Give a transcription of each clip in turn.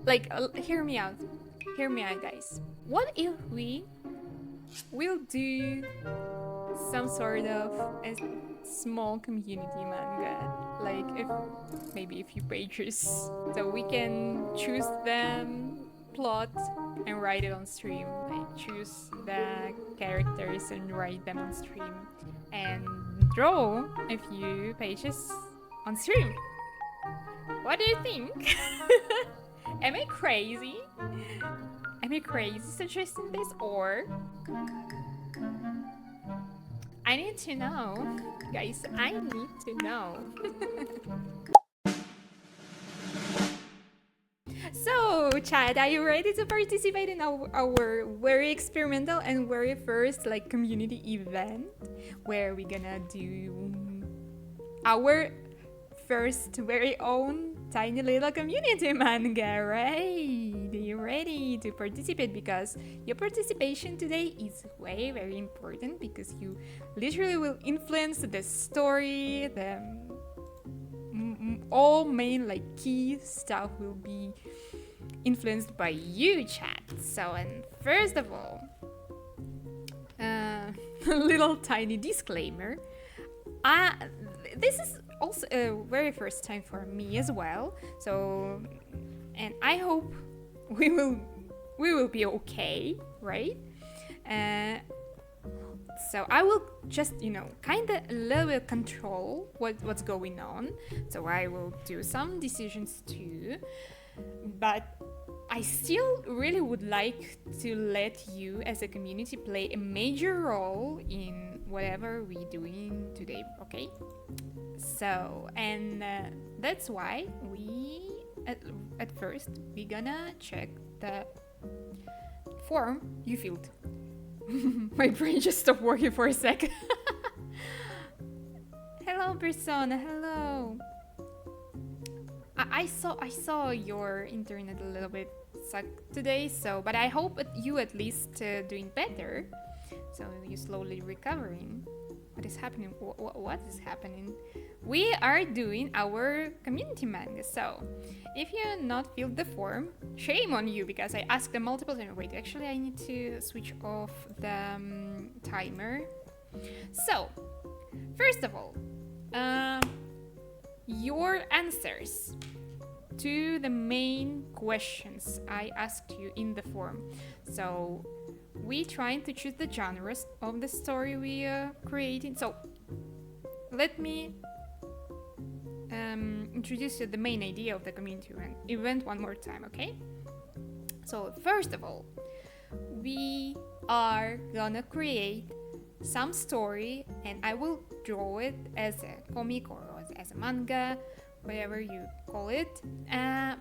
Like, hear me out. Hear me out, guys. What if we will do some sort of a small community manga? Like, if maybe a few pages. So we can choose them, plot, and write it on stream. Like, choose the characters and write them on stream. And draw a few pages on stream. What do you think? Am I crazy? Am I crazy suggesting this, or I need to know, guys? I need to know. So, Chad, are you ready to participate in our very experimental and very first like community event where we're gonna do our first very own tiny little community manga, right? Are you ready to participate? Because your participation today is very important because you literally will influence the story, the all main like key stuff will be influenced by you, chat. So, and first of all, a little tiny disclaimer. This is also a very first time for me as well. So, and I hope we will be okay, right? So I will just, kind of a little bit control what's going on. So I will do some decisions too. But I still really would like to let you as a community play a major role in whatever we're doing today, okay? So, and that's why we, at first, we're gonna check the form you filled. My brain just stopped working for a sec. Hello, Persona, hello. I saw your internet a little bit suck today, so but I hope you at least doing better. So you're slowly recovering. What is happening? What is happening? We are doing our community manga. So if you not filled the form, shame on you because I asked them multiple times. Wait, actually I need to switch off the timer. So first of all, your answers to the main questions I asked you in the form. So we trying to choose the genres of the story we are creating. So let me introduce you the main idea of the community event one more time, okay? So first of all, we are gonna create some story and I will draw it as a comic or as a manga, whatever you call it,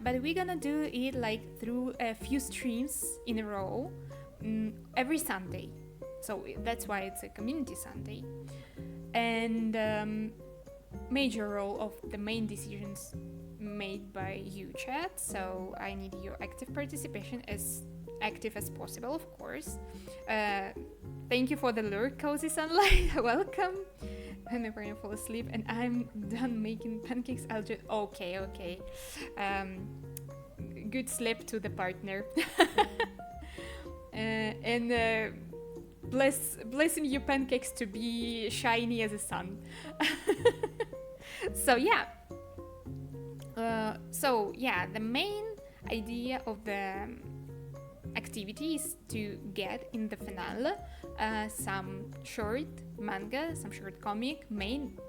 but we're gonna do it like through a few streams in a row every Sunday. So that's why it's a community Sunday. And major role of the main decisions made by you, chat. So I need your active participation, as active as possible, of course. Thank you for the lure, cozy sunlight. Welcome. When my brain fall asleep and I'm done making pancakes, I'll just okay. Good sleep to the partner. And blessing your pancakes to be shiny as a sun. So yeah. The main idea of the activity is to get in the finale some short manga, some short comic made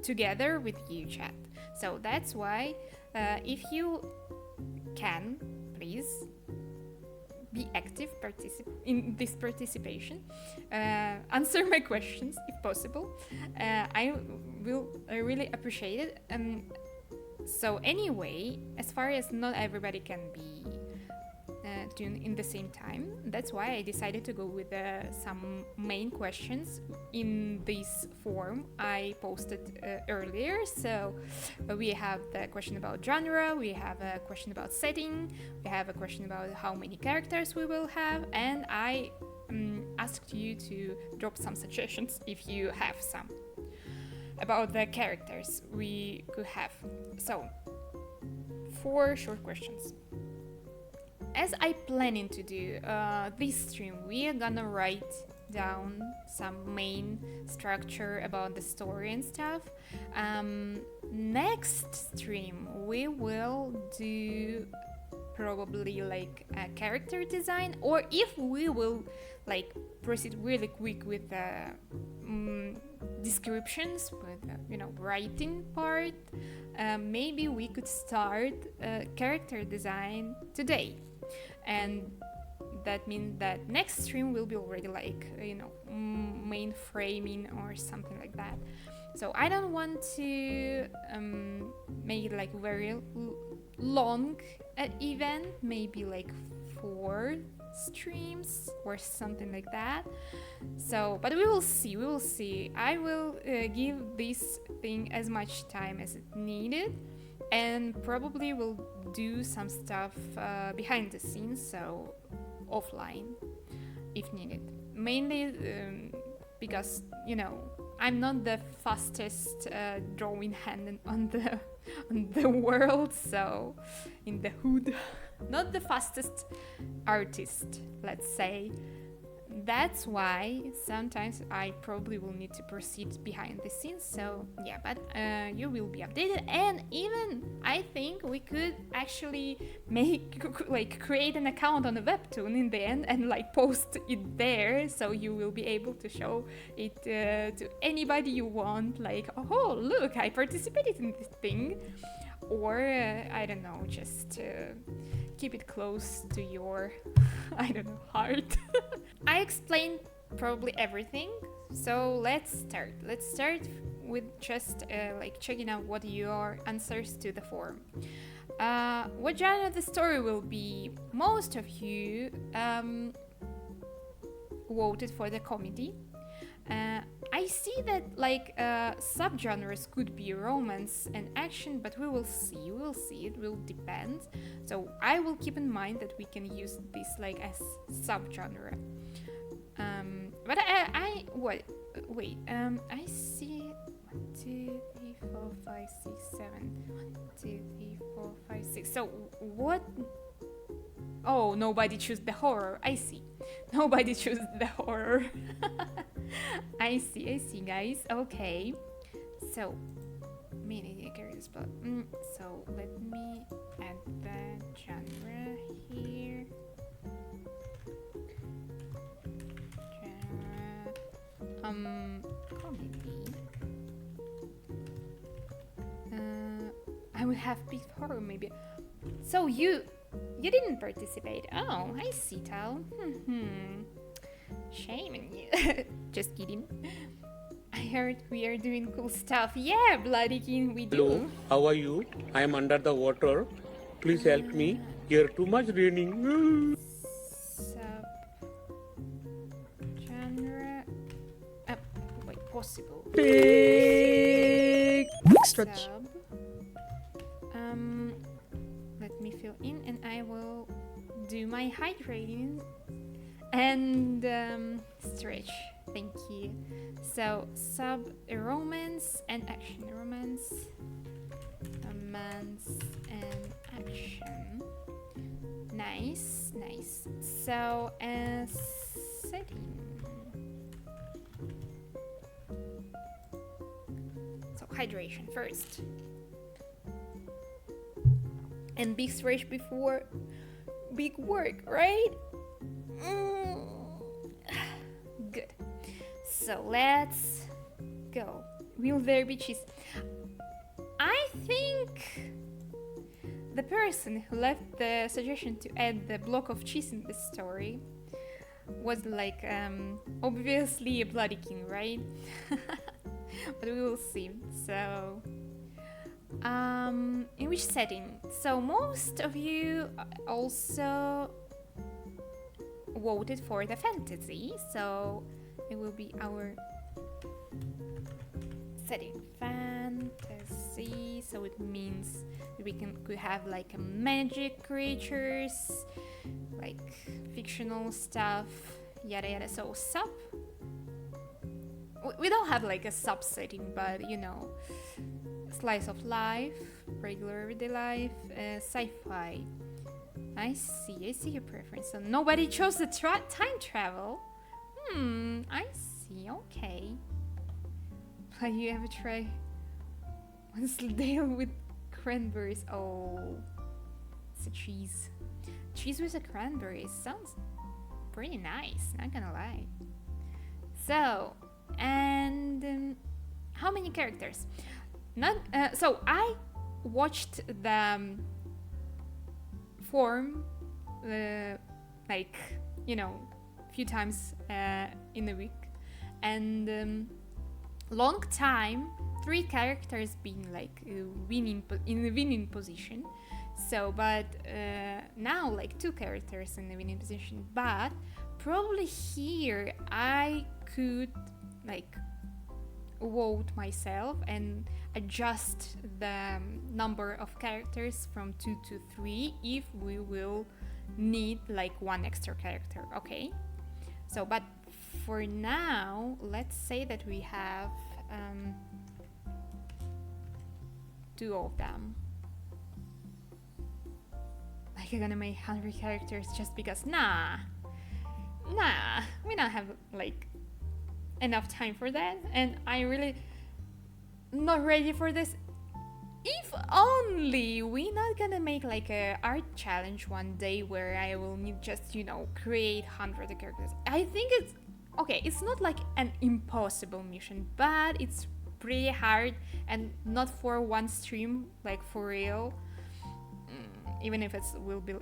together with you, chat. So that's why if you can, please be active in this participation, answer my questions if possible. I really appreciate it. So anyway, as far as not everybody can be tuned in the same time, that's why I decided to go with some main questions in this form I posted earlier. So we have the question about genre, we have a question about setting, we have a question about how many characters we will have, and I asked you to drop some suggestions if you have some about the characters we could have. So 4 short questions. as I planning to do this stream, we are gonna write down some main structure about the story and stuff. Next stream we will do probably like a character design, or if we will like proceed really quick with the descriptions, with writing part, maybe we could start character design today, and that means that next stream will be already like main framing or something like that. So I don't want to make it like very long event, maybe like 4 streams or something like that. So but we will see. I will give this thing as much time as it needed, and probably will do some stuff behind the scenes, so offline if needed, mainly because I'm not the fastest drawing hand on the world, so in the hood, not the fastest artist, let's say. That's why sometimes I probably will need to proceed behind the scenes. So yeah, but you will be updated, and even I think we could actually create an account on the webtoon in the end and like post it there, so you will be able to show it to anybody you want, like, oh look, I participated in this thing. Or I don't know, just keep it close to your heart. I explained probably everything, so let's start with just checking out what your answers to the form. What genre the story will be? Most of you voted for the comedy. I see that subgenres could be romance and action, but we will see, it will depend. So I will keep in mind that we can use this as subgenre. But I see 1, 2, 3, 4, 5, 6, 7. 1, 2, 3, 4, 5, 6. So what? Oh, nobody chose the horror. I see. Nobody chose the horror. I see, guys. Okay. So, mini characters, but so let me add the genre here. Comedy. I would have picked horror maybe. So you didn't participate. Oh, I see, Tal. Shame on you. Just kidding. I heard we are doing cool stuff. Yeah, Bloody King, we do. Hello, how are you? I am under the water. Please help me. Here too much raining. Sub genre. Possible. Big stretch. Sub. Let me fill in, and I will do my hydrating and stretch. Thank you. So sub romance and action. Romance and action. Nice. So setting. So hydration first. And big stretch before big work, right? Good. So let's go. Will there be cheese? I think the person who left the suggestion to add the block of cheese in the story was obviously a Bloody King, right? But we will see. So in which setting? So most of you also voted for the fantasy, so it will be our setting fantasy. So it means that we could have a magic creatures, fictional stuff, yada yada. So sub, we don't have a sub setting, but slice of life, regular everyday life, sci-fi, I see your preference. So nobody chose the time travel. I see, okay. Have you ever try Wensleydale with cranberries? Oh, it's a cheese. Cheese with a cranberries sounds pretty nice, not gonna lie. So, and how many characters? So I watched the form like, you know, a few times in a week, and long time 3 characters being like in the winning position. So but now like 2 characters in the winning position, but probably here I could like vote myself and adjust the number of characters from 2 to 3 if we will need like 1 extra character. Okay, so but for now let's say that we have 2 of them. Like I'm gonna make 100 characters just because nah, we don't have like enough time for that, and I really not ready for this. If only we not gonna make like a art challenge one day where I will need just, you know, create 100 characters. I think it's okay, it's not like an impossible mission, but it's pretty hard, and not for one stream, like for real. Even if it will be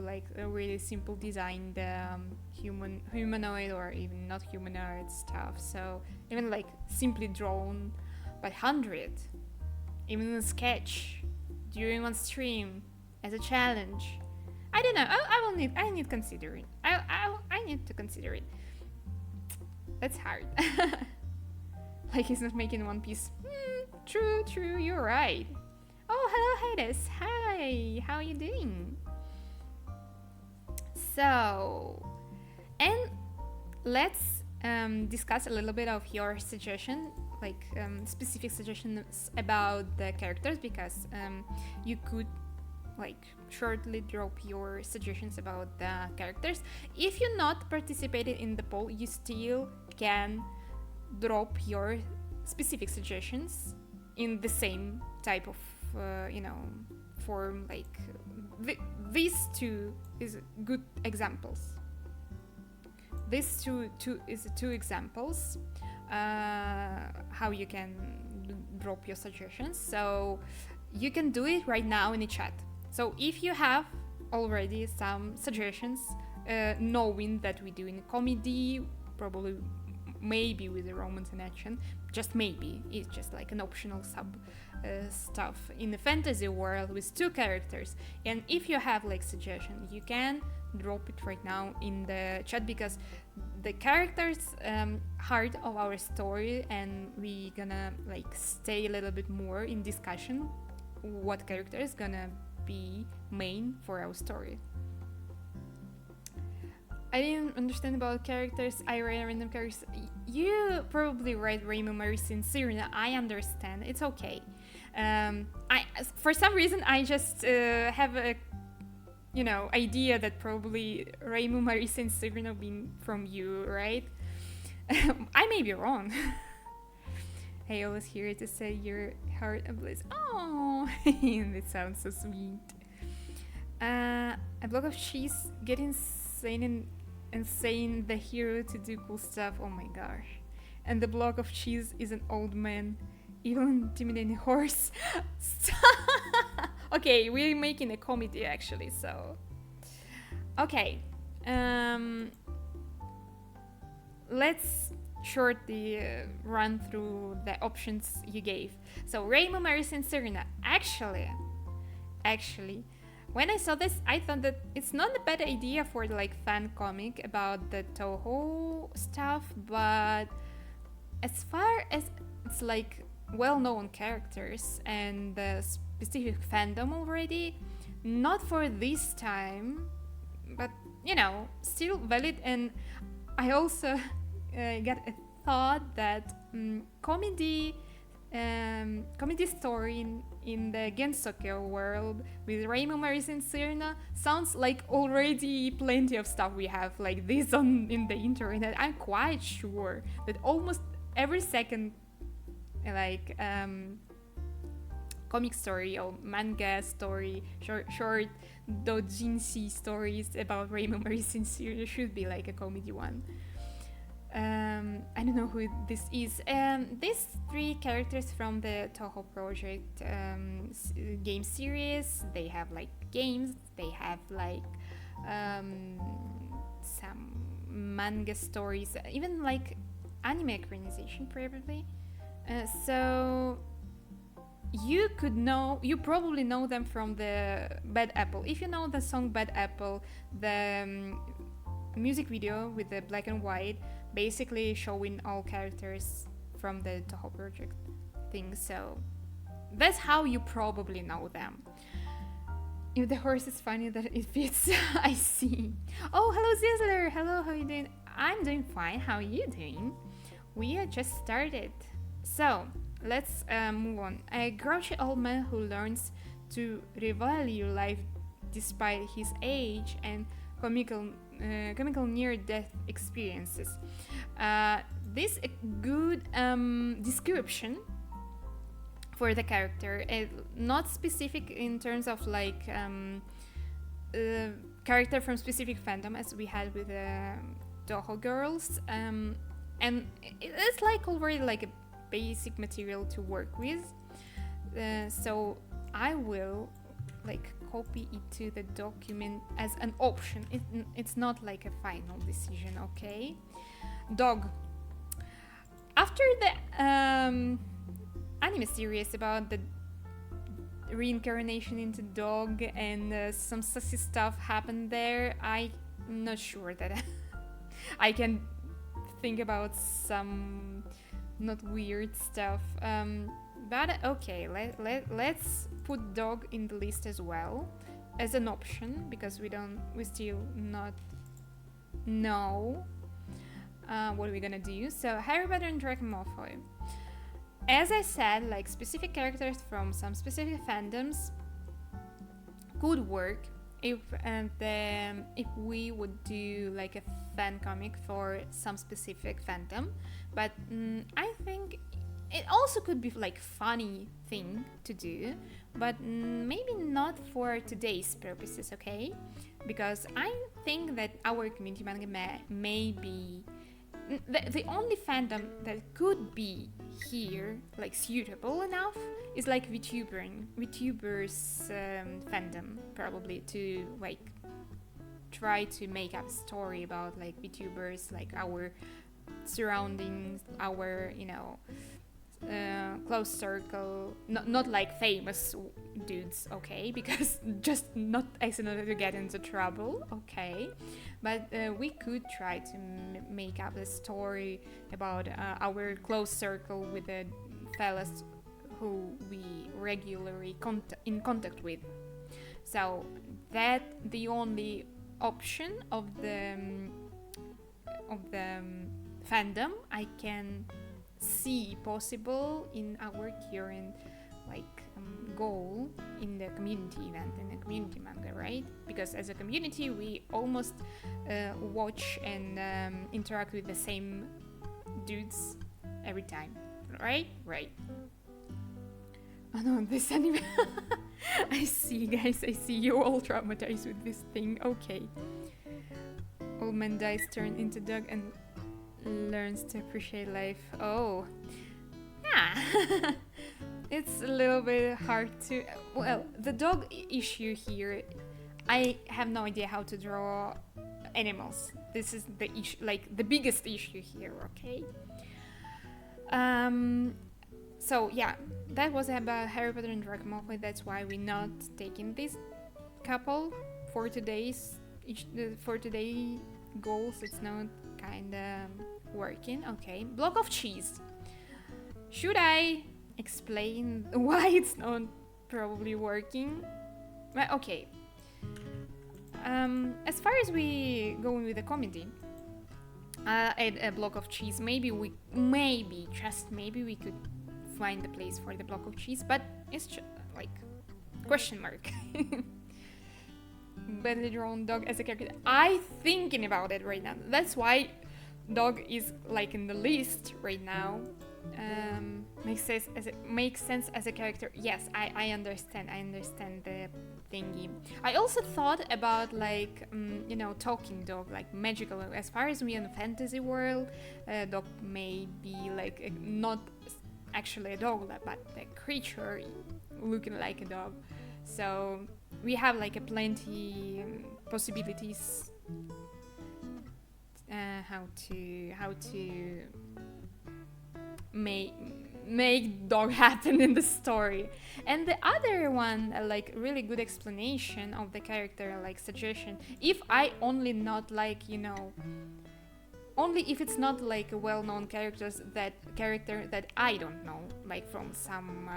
like a really simple design, the humanoid or even not humanoid stuff. So even like simply drawn, but 100, even a sketch during one stream as a challenge. I don't know. I need to consider it. I need to consider it. That's hard. Like he's not making One Piece. True. You're right. Oh, hello, Hades. Hi, how are you doing? So, and let's discuss a little bit of your suggestion, like specific suggestions about the characters, because you could like shortly drop your suggestions about the characters. If you not participated in the poll, you still can drop your specific suggestions in the same type of form. Like these 2 is good examples. These two is 2 examples how you can drop your suggestions. So you can do it right now in the chat. So if you have already some suggestions, knowing that we do in comedy, probably maybe with the romance and action, just maybe, it's just like an optional sub stuff in the fantasy world with 2 characters. And if you have like suggestion, you can drop it right now in the chat, because the characters heart of our story, and we gonna like stay a little bit more in discussion what character is gonna be main for our story. I didn't understand about characters. I read random characters. You probably read Rainbow Marissa and Serena. I understand. It's okay. For some reason, I just have a, idea that probably Rainbow Marissa and Serena being from you, right? I may be wrong. Hey, I was here to say your heart ablaze. Oh, that sounds so sweet. A block of cheese getting insane and saying the hero to do cool stuff. Oh my gosh. And the block of cheese is an old man, even intimidating horse. Okay, we're making a comedy actually, so okay. Let's shortly run through the options you gave. So Rainbow, Marissa and Serena. Actually, when I saw this, I thought that it's not a bad idea for the like fan comic about the Toho stuff, but as far as it's like well-known characters and the specific fandom already, not for this time, but still valid. And I also got a thought that comedy comedy story in the Gensokyo world with Raymond Maris and Serena sounds like already plenty of stuff we have like this in the internet. I'm quite sure that almost every second like comic story or manga story, short doujinshi stories about Raymond Maris and Serena should be like a comedy one. I don't know who this is. These three characters from the Toho Project game series, they have like games, they have like some manga stories, even like anime equalization probably. So you probably know them from the Bad Apple. If you know the song Bad Apple, the music video with the black and white, basically showing all characters from the Toho Project thing, so that's how you probably know them. If the horse is funny, that it fits. I see. Oh, hello Zizzler. Hello, how are you doing? I'm doing fine. How are you doing? We are just started. So let's move on. A grouchy old man who learns to revalue life despite his age and comical near-death experiences. This is a good description for the character, not specific in terms of like character from specific fandom as we had with the Toho girls, and it's like already like a basic material to work with. So I will like copy it to the document as an option. It's not like a final decision, okay? Dog. After the anime series about the reincarnation into dog and some sassy stuff happened there, I'm not sure that I can think about some not weird stuff. But okay, let's put dog in the list as well as an option, because we still not know what we're gonna do. So Harry Potter and Draco Malfoy. As I said, like specific characters from some specific fandoms could work if we would do like a fan comic for some specific fandom. But I think it also could be like funny thing to do, but maybe not for today's purposes, okay? Because I think that our community manga may be the only fandom that could be here like suitable enough is like VTubers fandom, probably, to like try to make up a story about like VTubers, like our surroundings, our close circle, not like famous dudes, okay, because just not accidentally to get into trouble, okay, but we could try to make up a story about our close circle with the fellas who we regularly in contact with. So that the only option of the fandom I can see possible in our current like goal in the community event, in the community manga, right? Because as a community we almost watch and interact with the same dudes every time, right? Oh no, this anime. I see, guys, I see you're all traumatized with this thing. Okay. Old man dies, turn into dog, and learns to appreciate life. Oh, yeah. It's a little bit hard to. Well, the dog issue here, I have no idea how to draw animals. This is the issue, like the biggest issue here. Okay. So yeah, that was about Harry Potter and Draco Malfoy. That's why we're not taking this couple for today's goals. It's not kind of working. Okay, block of cheese. Should I explain why it's not probably working? Well, okay. As far as we going with the comedy, add a block of cheese. Maybe just maybe we could find the place for the block of cheese, but it's like question mark. Badly drawn dog as a character. I thinking about it right now. That's why dog is like in the list right now. Makes sense as a character. Yes, I understand the thingy. I also thought about like talking dog, like magical. As far as we in the fantasy world, dog may be like not actually a dog, but a creature looking like a dog. So we have like a plenty possibilities how to make dog happen in the story. And the other one, like really good explanation of the character, like suggestion, if I only not like only if it's not like a well-known character that I don't know, like from some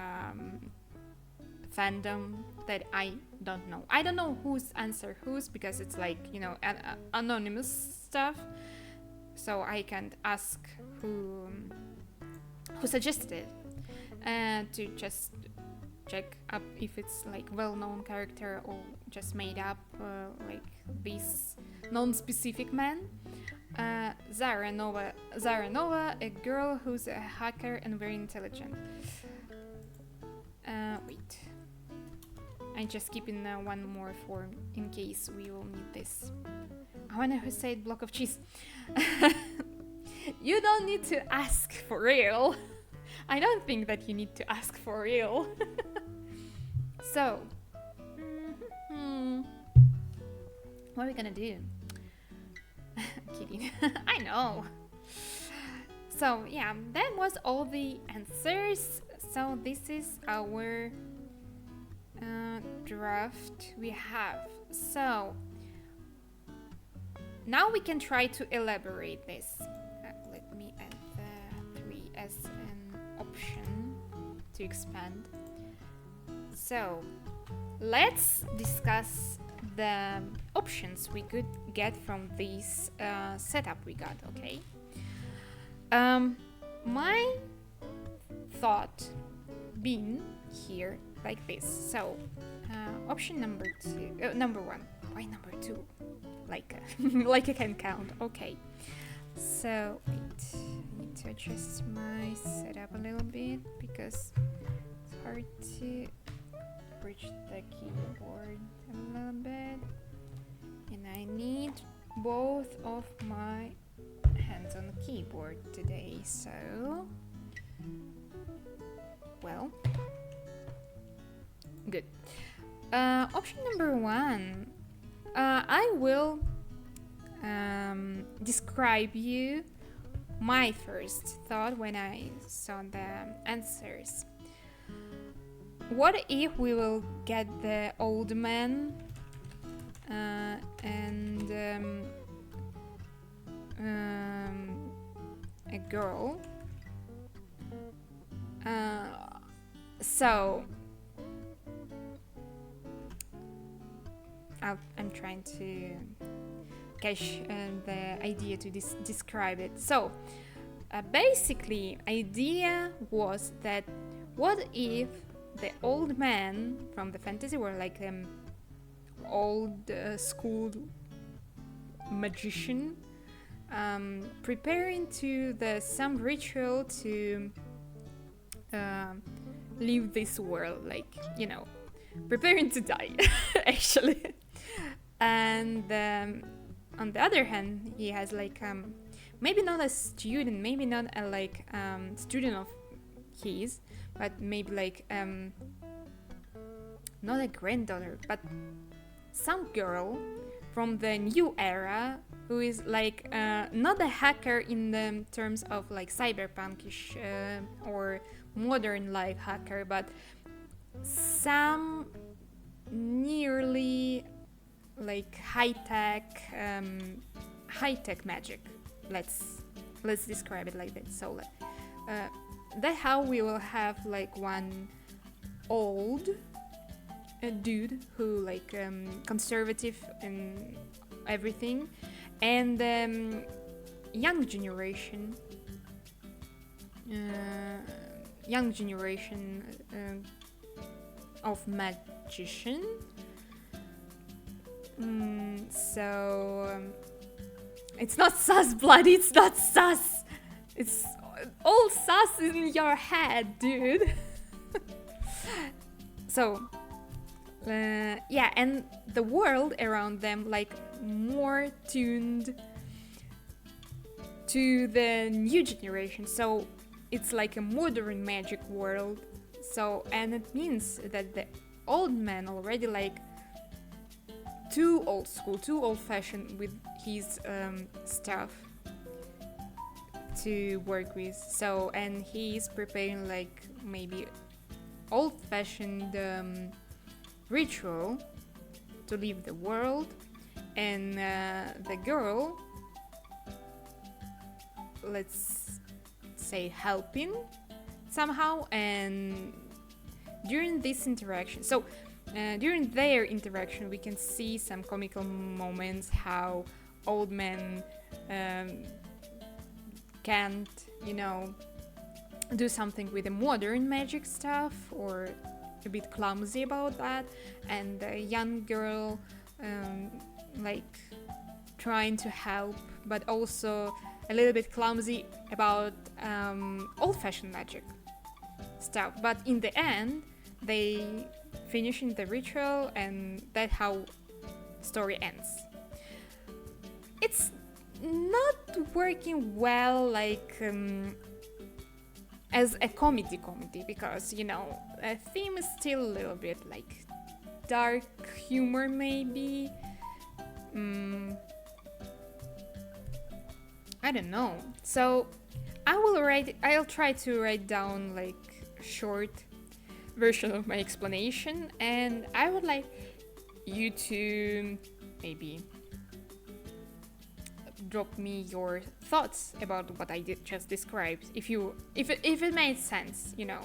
fandom that I don't know. I don't know who's answer who's, because it's like anonymous stuff, so I can't ask who suggested it, to just check up if it's like well-known character or just made up, like this non-specific man. Zara Nova, a girl who's a hacker and very intelligent. Wait, I'm just keeping one more form in case we will need this. I wanna who said block of cheese. You don't need to ask for real. I don't think that you need to ask for real. So, what are we gonna do? Kidding. I know. So yeah, that was all the answers. So this is our draft we have. So now we can try to elaborate this. Let me add the 3 as an option to expand. So let's discuss the options we could get from this setup we got, okay? My thought being here like this. So option number 1. Why number 2? Like like I can count. Okay. So wait, I need to adjust my setup a little bit because it's hard to reach the keyboard a little bit, and I need both of my hands on the keyboard today. So, well, good. Option number 1. I will describe you my first thought when I saw the answers. What if we will get the old man and a girl? So I'm trying to catch the idea to describe it. So basically, idea was that what if the old man from the fantasy world, like old school magician, preparing to some ritual to leave this world, like preparing to die actually. And on the other hand, he has like maybe not a student, maybe not a like student of his, but maybe like not a granddaughter, but some girl from the new era who is like not a hacker in the terms of like cyberpunkish or modern life hacker, but some nearly like high-tech magic. Let's describe it like that. So that's how we will have like one old dude who like conservative in everything, and young generation young generation of magician. It's not sus, bloody. It's not sus. It's all sus in your head, dude. So, yeah, and the world around them, like, more tuned to the new generation. So it's like a modern magic world. So, and it means that the old man already like too old school, too old-fashioned with his stuff to work with. So, and he's preparing like maybe old-fashioned ritual to leave the world, and the girl, let's say, helping somehow. And during this interaction, so during their interaction, we can see some comical moments how old men can't, you know, do something with the modern magic stuff, or a bit clumsy about that, and the young girl like trying to help but also a little bit clumsy about old-fashioned magic stuff. But in the end they finishing the ritual, and that's how story ends. It's not working well like as a comedy, because, you know, the theme is still a little bit like dark humor maybe. I don't know. So I'll try to write down like a short version of my explanation, and I would like you to maybe drop me your thoughts about what I just described, if it made sense, you know,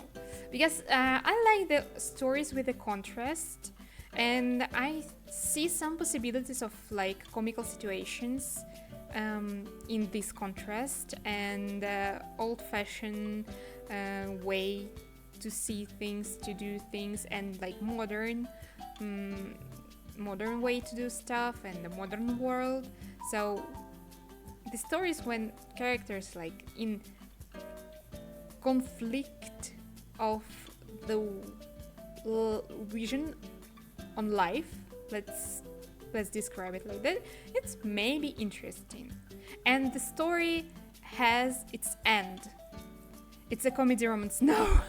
because I like the stories with the contrast, and I see some possibilities of like comical situations in this contrast, and old-fashioned way to see things, to do things, and like modern way to do stuff, and the modern world. So the stories when characters like in conflict of the vision on life, let's describe it like that, it's maybe interesting. And the story has its end. It's a comedy romance. No,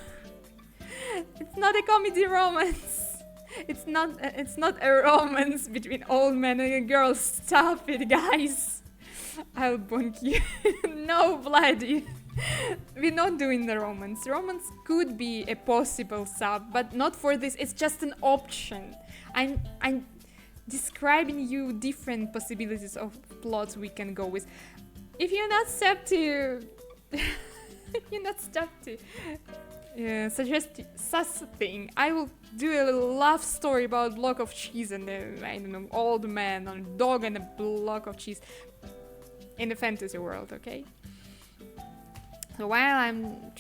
it's not a comedy romance. It's not a romance between old man and a girl. Stop it, guys. I'll bonk you. No, bloody. We're not doing the romance. Romance could be a possible sub, but not for this. It's just an option. I'm describing you different possibilities of plots we can go with. If you're not step to suggest sus thing, I will do a little love story about block of cheese and I don't know, old man and a dog and a block of cheese in the fantasy world, okay? So while I'm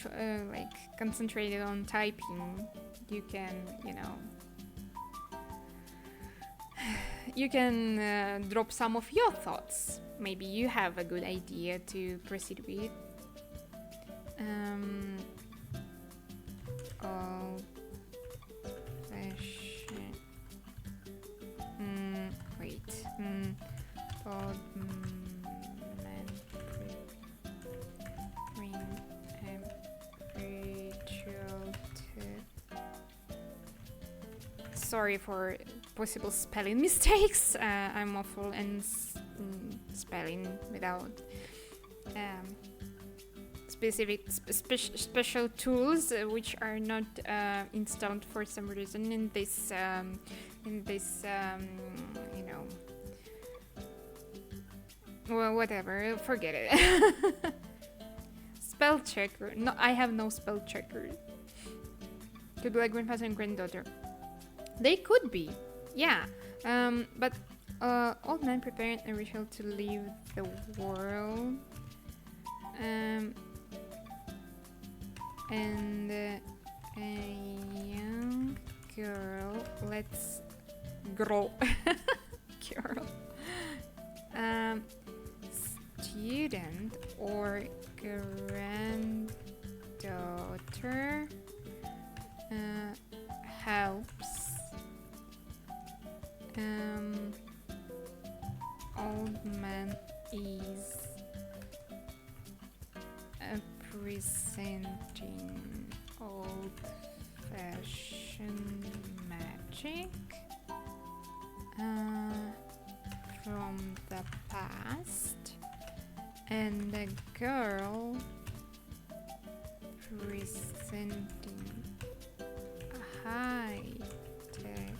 like concentrated on typing, you can, you can drop some of your thoughts. Maybe you have a good idea to proceed with. Sorry for possible spelling mistakes. I'm awful in spelling without special tools which are not installed for some reason in this well, whatever, forget it. Spell checker. No, I have no spell checker. Could be like grandfather and granddaughter. They could be, yeah. But old man preparing a ritual to leave the world. and a young girl. Let's grow. Girl. Student or granddaughter helps old man is presenting old-fashioned magic from the past, and the girl presenting high-tech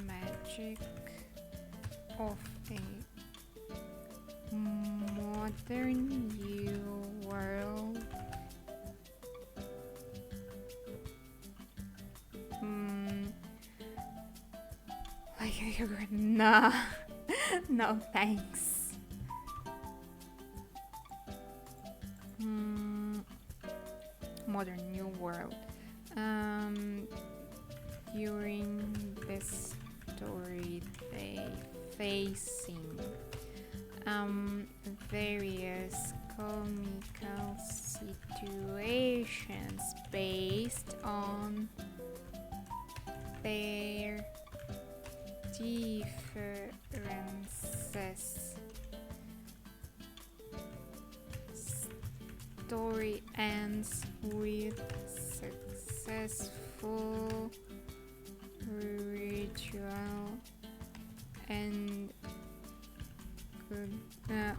magic of a modern new world. Like yogurt? Nah. No thanks. Modern new world. During this story they facing various comical situations based on their differences. Story ends with successful ritual and good.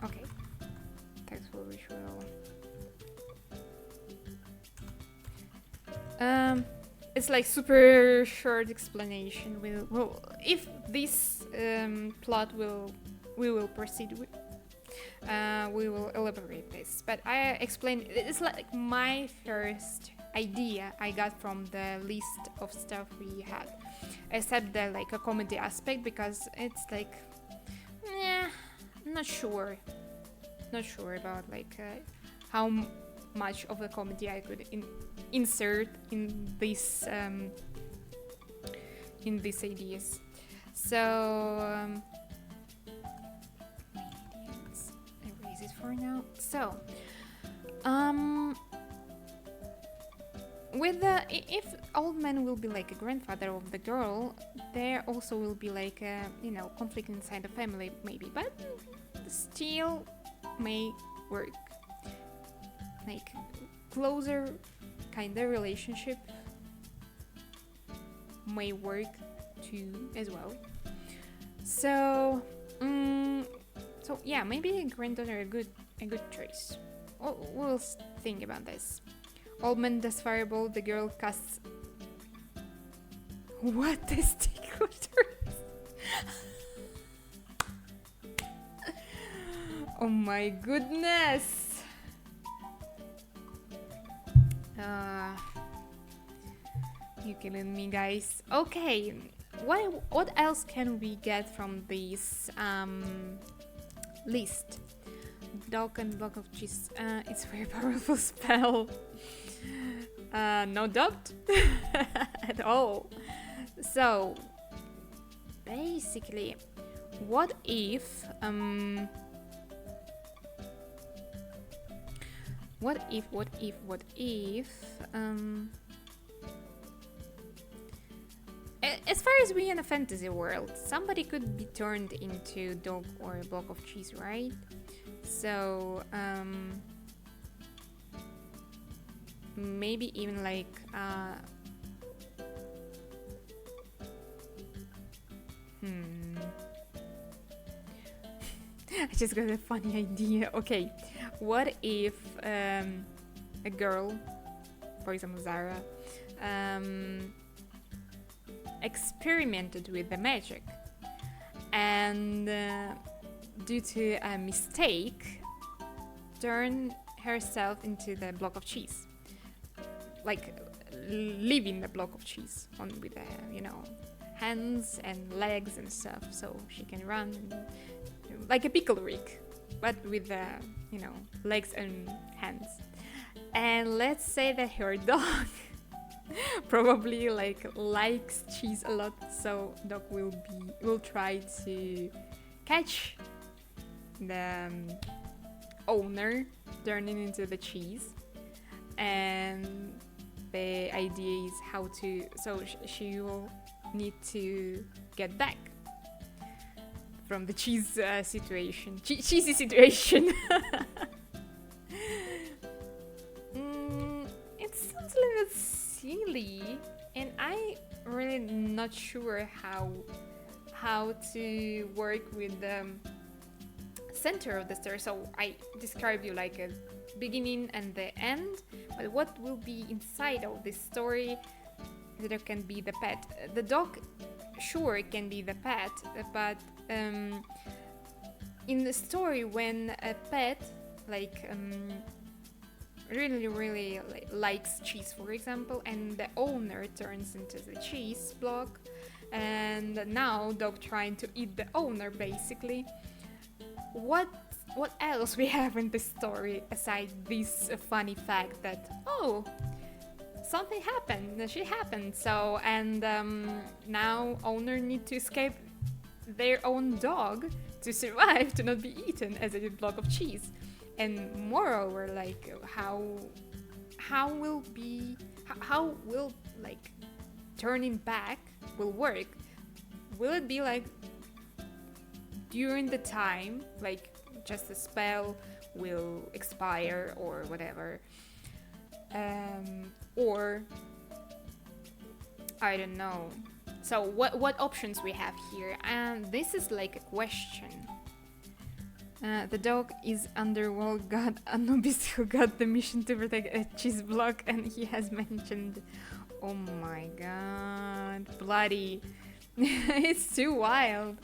Okay. Successful ritual. It's like super short explanation. Well, if this plot we will proceed with. We will elaborate this, but I explained it's like my first idea I got from the list of stuff we had, except the like a comedy aspect, because it's like not sure about like how much of the comedy I could insert in these ideas. So erase it for now. So with the if old man will be like a grandfather of the girl, there also will be like a conflict inside the family maybe, but still may work. Like closer kind of relationship may work too as well. So so yeah, maybe a granddaughter a good choice. We'll think about this. Old man does fireball, the girl casts what the stickers? Oh my goodness. You're killing me, guys. Okay, what else can we get from this list? Dog and block of cheese. It's a very powerful spell. No doubt at all. So basically, what if as far as we in a fantasy world, somebody could be turned into dog or a block of cheese, right? So maybe even like I just got a funny idea. Okay, what if a girl, for example Zara, experimented with the magic and due to a mistake turned herself into the block of cheese, like leaving the block of cheese on with hands and legs and stuff, so she can run like a pickle Rick, but with legs and hands. And let's say that her dog probably like likes cheese a lot, so dog will try to catch the owner turning into the cheese, and the idea is how to, so she will need to get back from the cheese situation, cheesy situation. It sounds a little bit silly, and I really not sure how to work with the center of the story. So I describe you like a beginning and the end, but what will be inside of this story? There can be the pet. The dog, sure, it can be the pet, but in the story, when a pet like really likes cheese, for example, and the owner turns into the cheese block, and now dog trying to eat the owner, basically. What else we have in this story aside this funny fact that, oh, something happened, that shit happened, so, and now owner need to escape their own dog to survive, to not be eaten as a block of cheese. And moreover, like how will like turning back will work? Will it be like during the time, like just a spell will expire or whatever, or I don't know. So what options we have here? And this is like a question. The dog is underworld god Anubis, who got the mission to protect a cheese block, and he has mentioned, oh my god, bloody. It's too wild.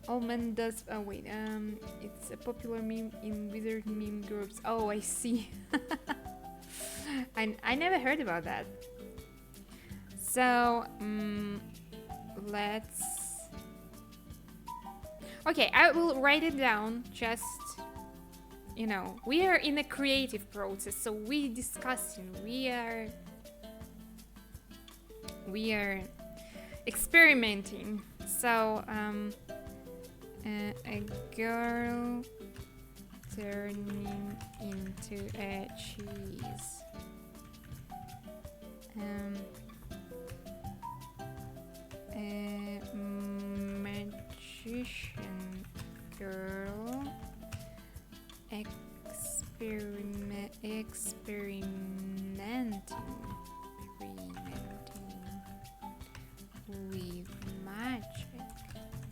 Omen does, oh wait, it's a popular meme in wizard meme groups. Oh, I see. I never heard about that. So, let's... Okay, I will write it down, just, you know, we are in a creative process, so we discussing, we are experimenting. So, a girl turning into a cheese. A magician girl experimenting with magic,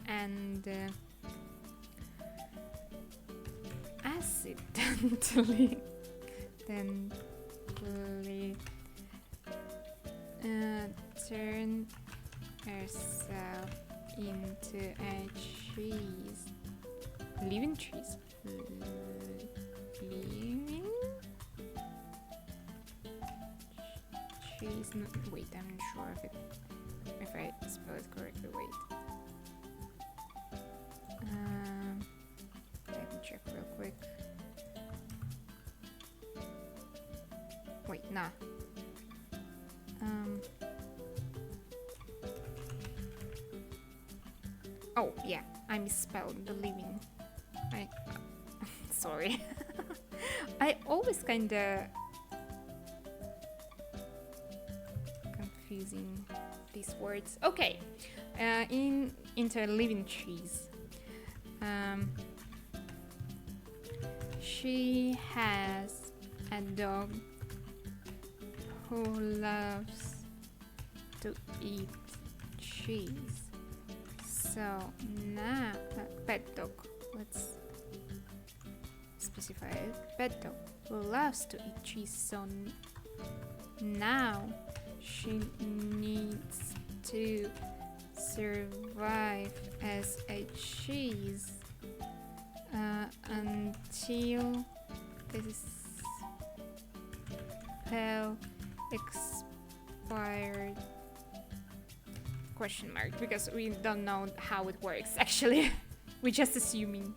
and accidentally turn herself into a cheese. Living cheese? Living cheese? No, wait, I'm not sure if I spell it correctly. Wait. Let me check real quick. Wait, nah. Oh, yeah, I misspelled the living. Sorry. I always kinda confusing these words. Okay, into living cheese. She has a dog who loves to eat cheese. So now, pet dog, let's specify it. Pet dog who loves to eat cheese. So now she needs to survive as a cheese until this spell expired. Question mark, because we don't know how it works actually. We're just assuming.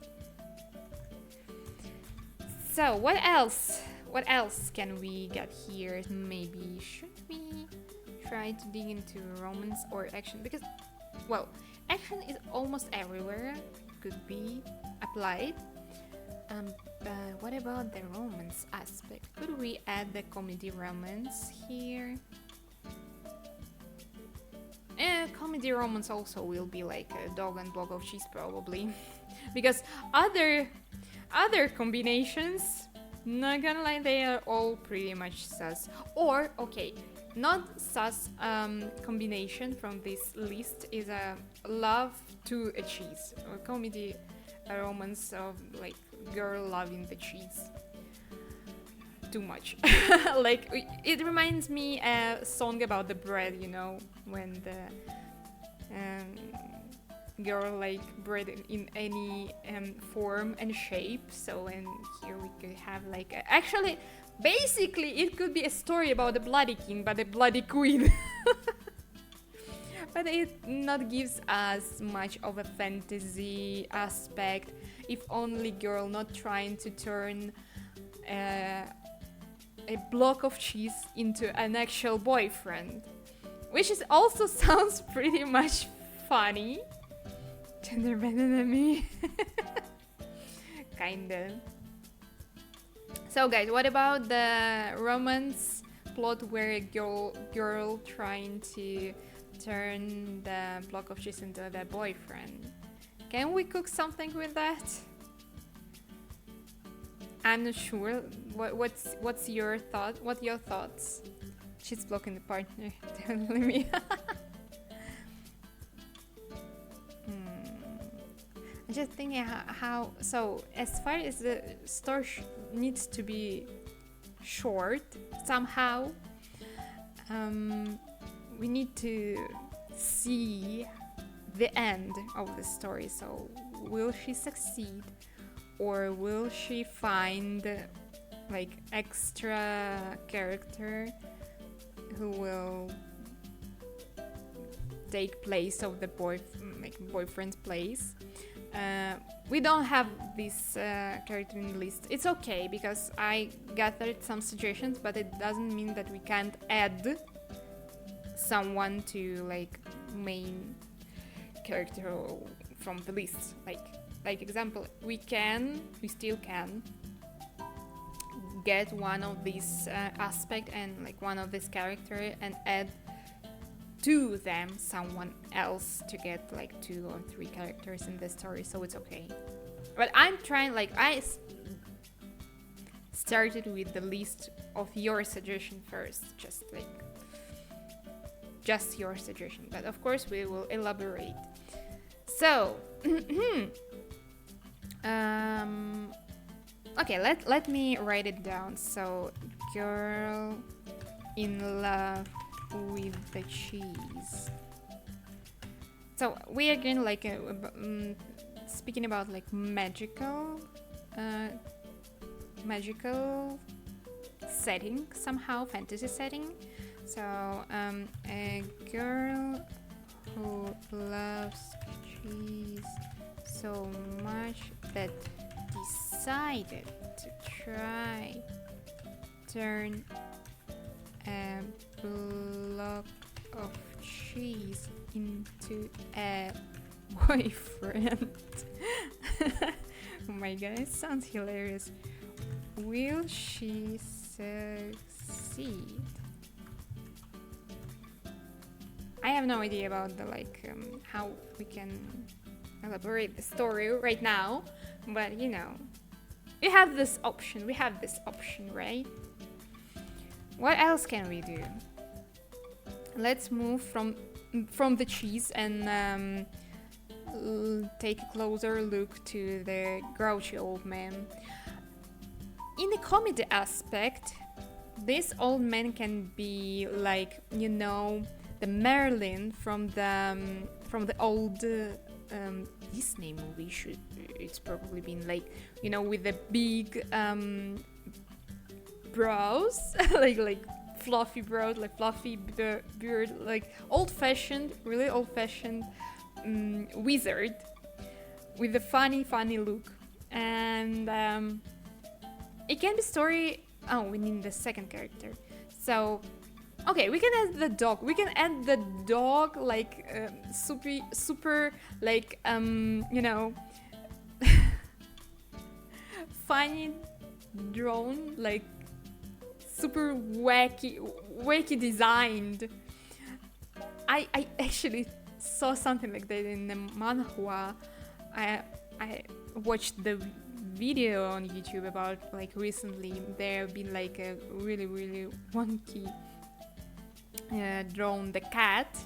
So what else What else can we get here? Maybe should we try to dig into romance or action? Because, well, action is almost everywhere, could be applied. But what about the romance aspect? Could we add the comedy romance here? Comedy romance also will be like a dog and block of cheese probably. Because other combinations, not gonna lie, they are all pretty much sus. Or, okay, not sus combination from this list is a love to a cheese. Or comedy romance of like girl loving the cheese. Too much. Like, it reminds me a song about the bread, you know, when the girl like bread in any form and shape. So, and here we could have like actually basically it could be a story about the bloody king but the bloody queen. But it not gives us much of a fantasy aspect, if only girl not trying to turn a block of cheese into an actual boyfriend, which is also sounds pretty much funny. Gender better than me. Kinda. So guys, what about the romance plot where a girl trying to turn the block of cheese into their boyfriend? Can we cook something with that? I'm not sure. What's your thought? What your thoughts? She's blocking the partner. Telling me. I'm just thinking how. So as far as the story needs to be short somehow, we need to see the end of the story. So will she succeed, or will she find like extra character who will take place of the boyfriend's place? We don't have this character in the list. It's okay because I gathered some suggestions, but it doesn't mean that we can't add someone to like main character from the list. Like example, we still can get one of these aspect and like one of this character and add to them someone else to get like 2 or 3 characters in the story, so it's okay. But I'm trying, like, I started with the list of your suggestion first, just your suggestion, but of course we will elaborate. So okay, let me write it down. So girl in love with the cheese. So we are going like speaking about like magical setting, somehow fantasy setting. So a girl who loves cheese so much that decided to try turn a block of cheese into a boyfriend. Oh my god, it sounds hilarious. Will she succeed? I have no idea about the how we can elaborate the story right now, but you know, we have this option, right? What else can we do? Let's move from the cheese and take a closer look to the grouchy old man. In the comedy aspect, this old man can be like, you know, the Merlin from the old Disney movie. It's probably been like, you know, with the big brows, like fluffy brows, like fluffy beard, like really old-fashioned wizard with a funny look. And it can be story Oh, we need the second character. So, okay, we can add the dog. We can add the dog like super like you know, funny drone, like super wacky designed. I actually saw something like that in the manhwa. I watched the video on YouTube about like recently there have been like a really wonky drone, the cat,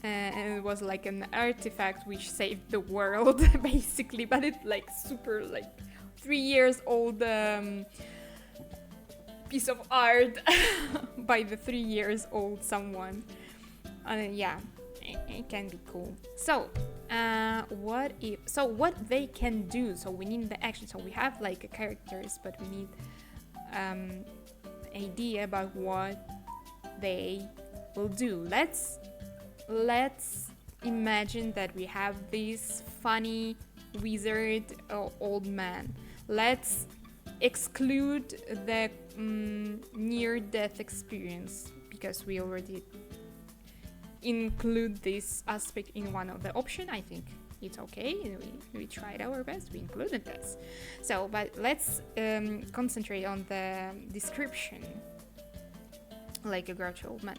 and it was like an artifact which saved the world basically, but it's like super like 3 years old piece of art by the 3 years old someone. Yeah, it can be cool. So what they can do? So we need the action. So we have like characters, but we need idea about what they will do. Let's imagine that we have this funny wizard old man. Let's exclude the near-death experience because we already include this aspect in one of the options. I think it's okay. We tried our best. We included this. So, but let's concentrate on the description. Like a grouchy old man.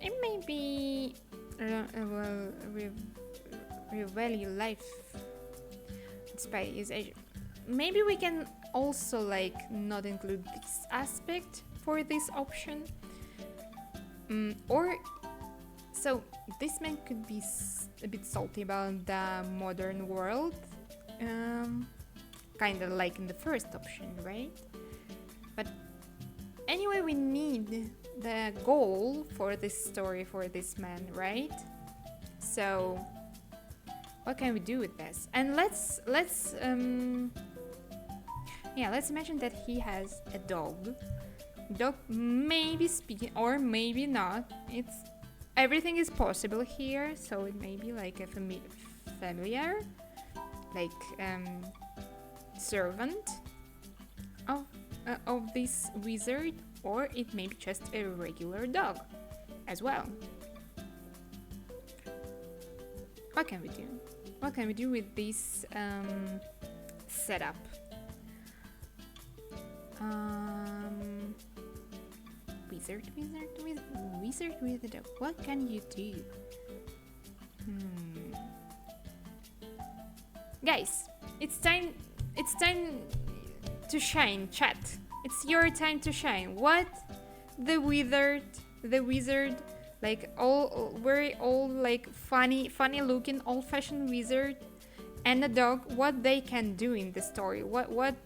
It may be revalue life despite his age. Maybe we can also like not include this aspect for this option. Or so this man could be a bit salty about the modern world, kind of like in the first option, right? But anyway, we need the goal for this story for this man, right? So what can we do with this? And let's imagine that he has a dog. Dog may be speaking or maybe not. Everything is possible here, so it may be like a familiar, like servant of this wizard, or it may be just a regular dog as well. What can we do? What can we do with this setup? Wizard with a dog. What can you do? Guys, it's time to shine, chat. It's your time to shine. What the wizard, like very old, like funny looking, old-fashioned wizard, and a dog. What they can do in the story? What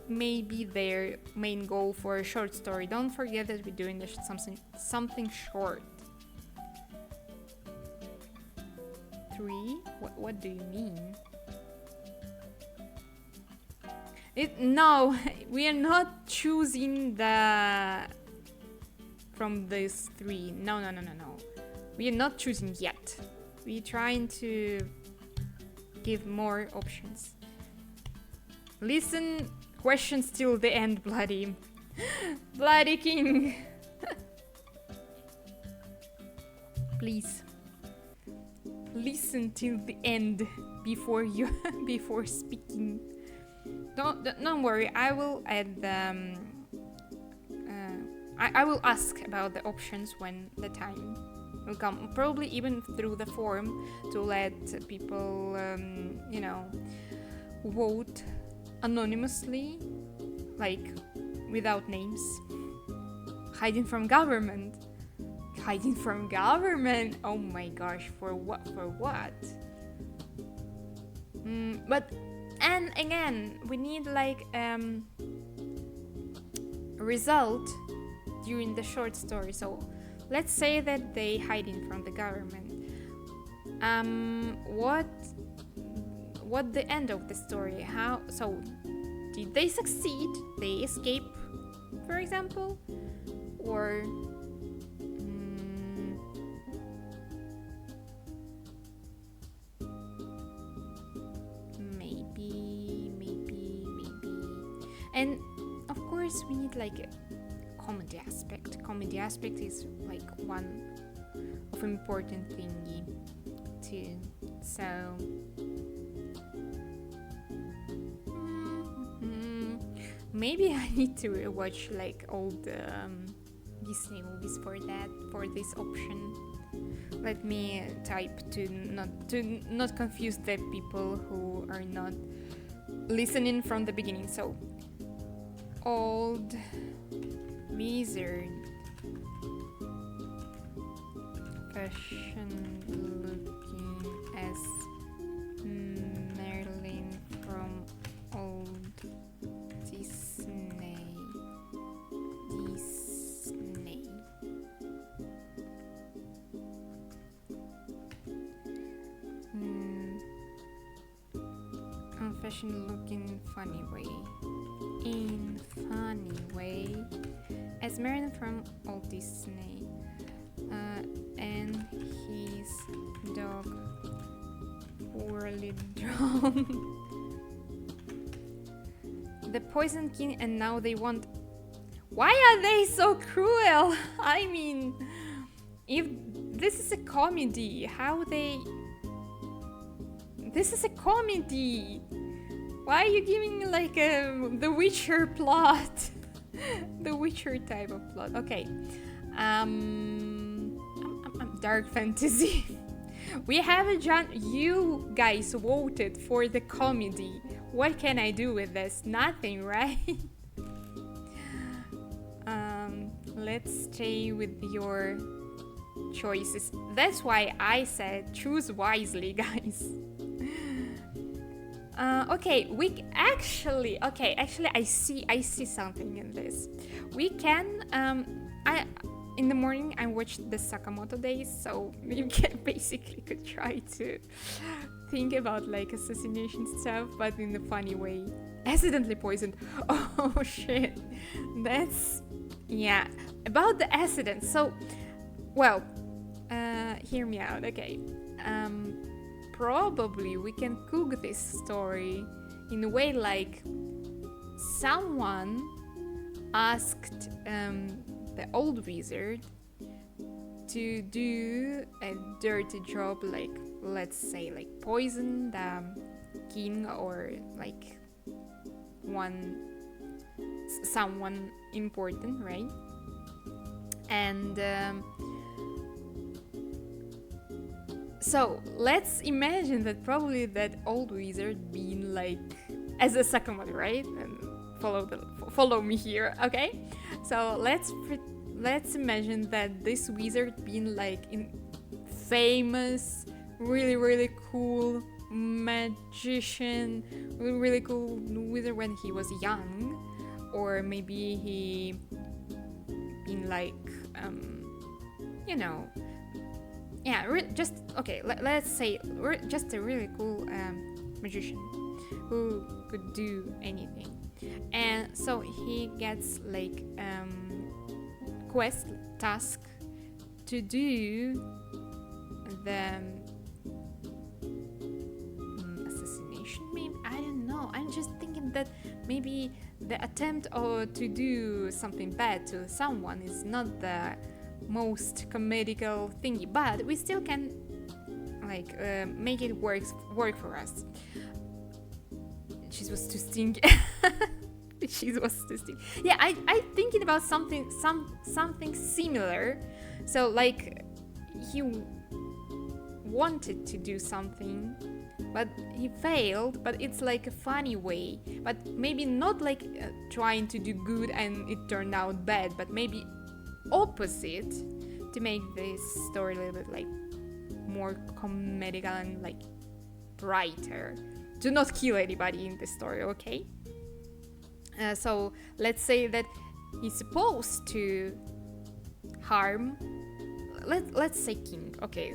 may be their main goal for a short story? Don't forget that we're doing something short. 3? What do you mean? No, we are not choosing from these 3. No. We are not choosing yet. We're trying to give more options. Listen, questions till the end, bloody king. Please listen till the end before speaking. Don't worry. I will add them. I will ask about the options when the time will come. Probably even through the forum to let people, vote anonymously, like without names. Hiding from government. Oh my gosh, for what? But and again, we need like result during the short story. So let's say that they hiding from the government. What the end of the story? How? So did they succeed? They escape, for example, or maybe. And of course, course, we need like a comedy aspect. Comedy aspect is like one of important thingy too. So maybe I need to watch like old Disney movies for this option. Let me type to not confuse the people who are not listening from the beginning. So old wizard fashion looking as Merlin from old Disney. Fashion looking funny way. In funny way. As Merlin from old Disney. And his dog poorly drawn. The Poison King, and now they want. Why are they so cruel? I mean, if this is a comedy, how they. This is a comedy. Why are you giving me like the Witcher plot? The Witcher type of plot. Okay. Dark fantasy. We have a you guys voted for the comedy. What can I do with this? Nothing, right? Let's stay with your choices. That's why I said choose wisely, guys. Okay, actually I see something in this. We can in the morning I watched the Sakamoto days, so you can basically could try to think about like assassination stuff, but in a funny way. Accidentally poisoned. Oh shit. That's yeah. About the accident. So well, hear me out, okay. Probably we can cook this story in a way like someone asked the old wizard to do a dirty job, like let's say like poison the king or like someone important, right? And so let's imagine that probably that old wizard being like as a Sakamoto, right? And follow me here, okay? So let's imagine that this wizard being like in famous, really cool magician, really cool wizard when he was young, or maybe he been like you know. Yeah, just okay. Let's say just a really cool magician who could do anything, and so he gets like task to do the assassination. Maybe I don't know. I'm just thinking that maybe the attempt to do something bad to someone is not the most comedical thingy, but we still can like make it work for us. She was too stingy. Yeah, I thinking about something similar. So like he wanted to do something, but he failed. But it's like a funny way. But maybe not like trying to do good and it turned out bad. But maybe opposite, to make this story a little bit like more comedical and like brighter. Do not kill anybody in the story, okay? So let's say that he's supposed to harm. Let's say king, okay?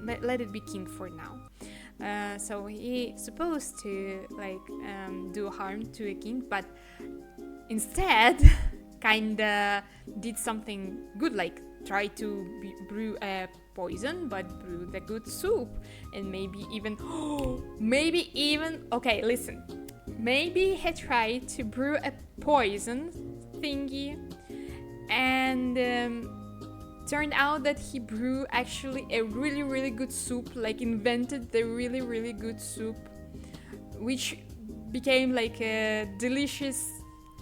Let it be king for now. So he's supposed to like do harm to a king, but instead kinda did something good, like try to brew a poison but brew the good soup, and maybe even okay, listen, maybe he tried to brew a poison thingy, and turned out that he brewed actually a really good soup, like invented the really good soup, which became like a delicious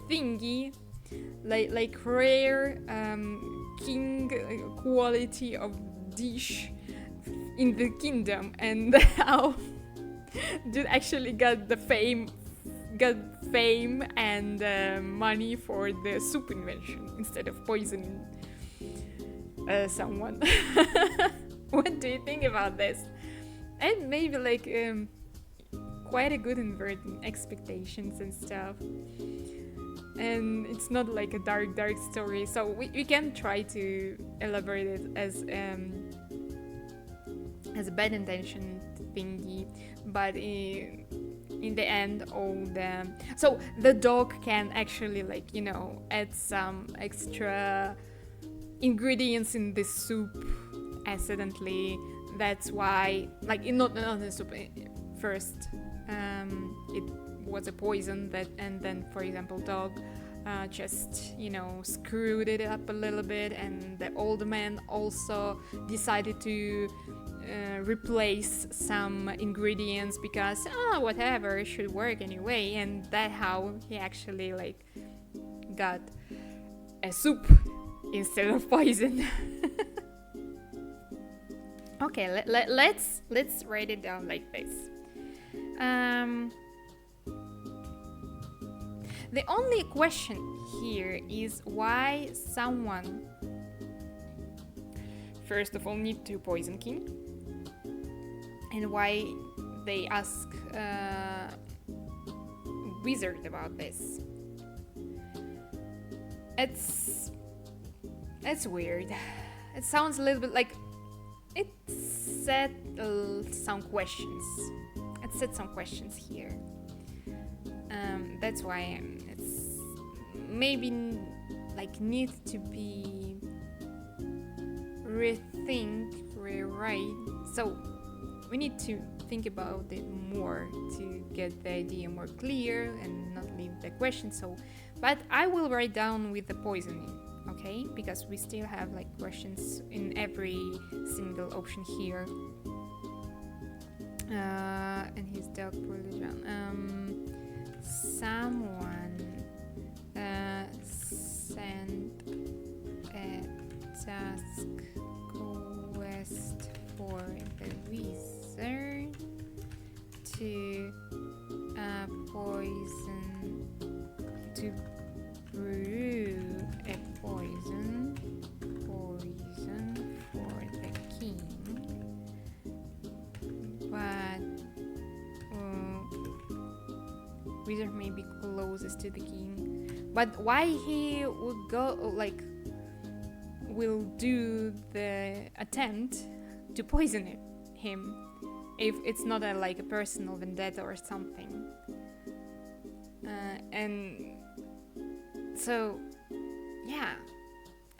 thingy, like rare king quality of dish in the kingdom. And how dude actually got fame and money for the soup invention instead of poisoning someone. What do you think about this? And maybe like quite a good inverting expectations and stuff. And it's not like a dark story, so we can try to elaborate it as a bad intention thingy, but in the end, so the dog can actually, like, you know, add some extra ingredients in this soup accidentally. That's why, like, not the soup first, it was a poison that, and then, for example, dog just, you know, screwed it up a little bit, and the old man also decided to replace some ingredients because whatever, it should work anyway, and that how he actually like got a soup instead of poison. Okay, let's write it down like this. The only question here is why someone first of all need to poison king, and why they ask wizard about this. It's weird. It sounds a little bit like it set some questions. It set some questions here. That's why it's maybe like need to be rewrite. So we need to think about it more to get the idea more clear and not leave the question. So, but I will write down with the poisoning, okay? Because we still have like questions in every single option here. And his dog religion. Someone sent a task quest for the wizard to brew a poison for the king, but wizard may be closest to the king. But why he would go, like, will do the attempt to poison him if it's not like a personal vendetta or something? And so, yeah,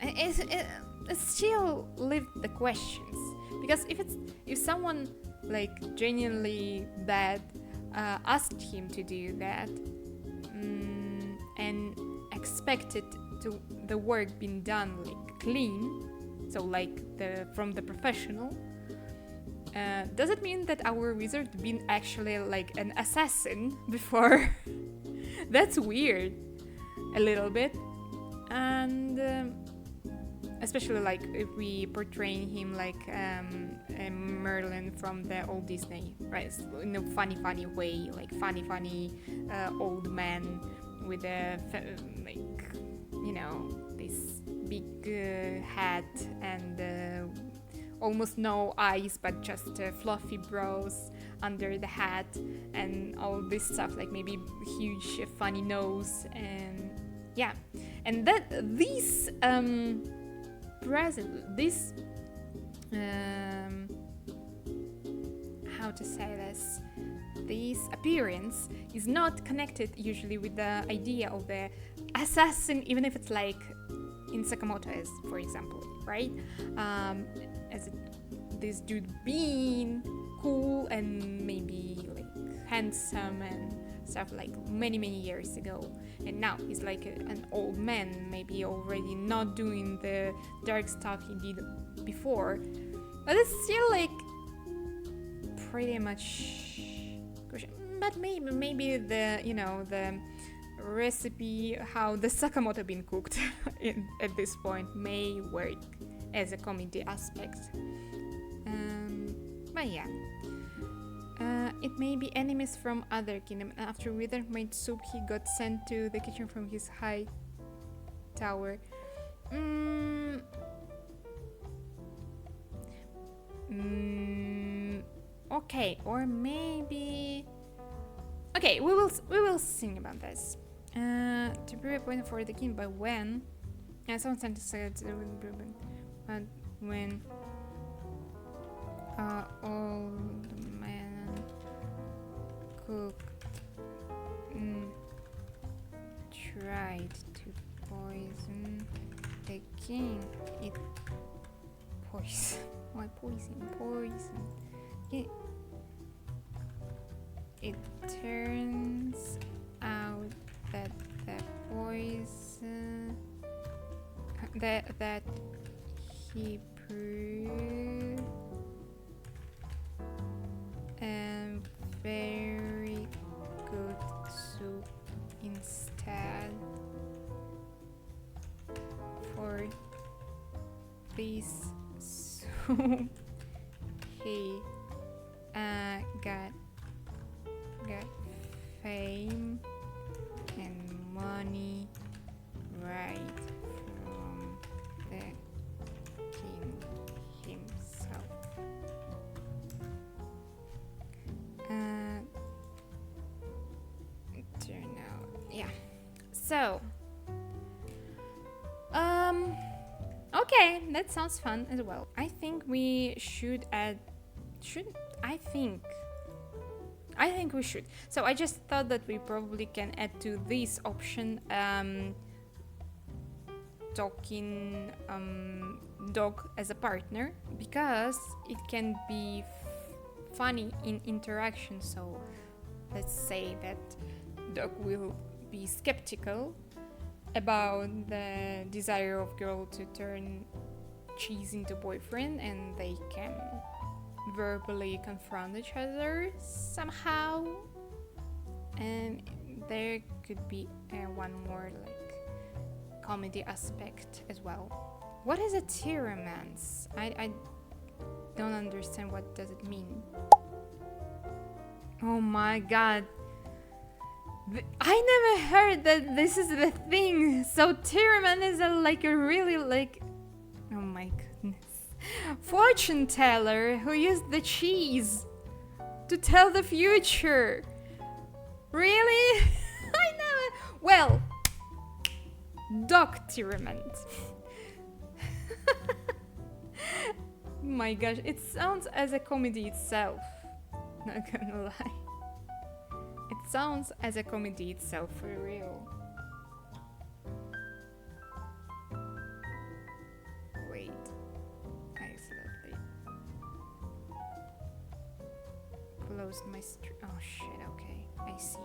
it still leaves the questions, because if someone like genuinely bad asked him to do that and expected to the work being done like clean, so like from the professional, does it mean that our wizard been actually like an assassin before? That's weird a little bit. And especially like if we portray him like a Merlin from the old Disney, right? In a funny way, like funny old man with a like, you know, this big hat and almost no eyes, but just fluffy brows under the hat and all this stuff, like maybe huge funny nose, and yeah, and that this how to say this appearance is not connected usually with the idea of the assassin, even if it's like in Sakamoto's, for example, right? As this dude being cool and maybe like handsome and stuff like many years ago, and now he's like an old man, maybe already not doing the dark stuff he did before, but it's still like pretty much. But maybe the the recipe, how the Sakamoto been cooked at this point may work as a comedy aspect. But yeah. It may be enemies from other kingdom. After Wither made soup, he got sent to the kitchen from his high tower. Okay, or maybe. Okay, we will think about this. To be appointed for the king, but when? Someone sent to say but when old man cooked tried to poison the king. It poison. Why poison? Poison. It turns out that the poison that he brewed very good soup instead. For this soup, he got fame and money right from the king himself. Turn out, yeah. So, okay, that sounds fun as well. I think we should add. I think we should. So I just thought that we probably can add to this option talking dog as a partner, because it can be funny in interaction. So let's say that dog will be skeptical about the desire of girl to turn cheese into boyfriend, and they can verbally confront each other somehow, and there could be one more like comedy aspect as well. What is a tyromance? I don't understand. What does it mean? Oh my god, I never heard that this is the thing. So tyromance is like a really like, oh my goodness, fortune teller who used the cheese to tell the future. Really? I never. Well, doctorament. My gosh, it sounds as a comedy itself. Not gonna lie. It sounds as a comedy itself, for real. Wait. I closed my stream. Oh shit, okay. I see.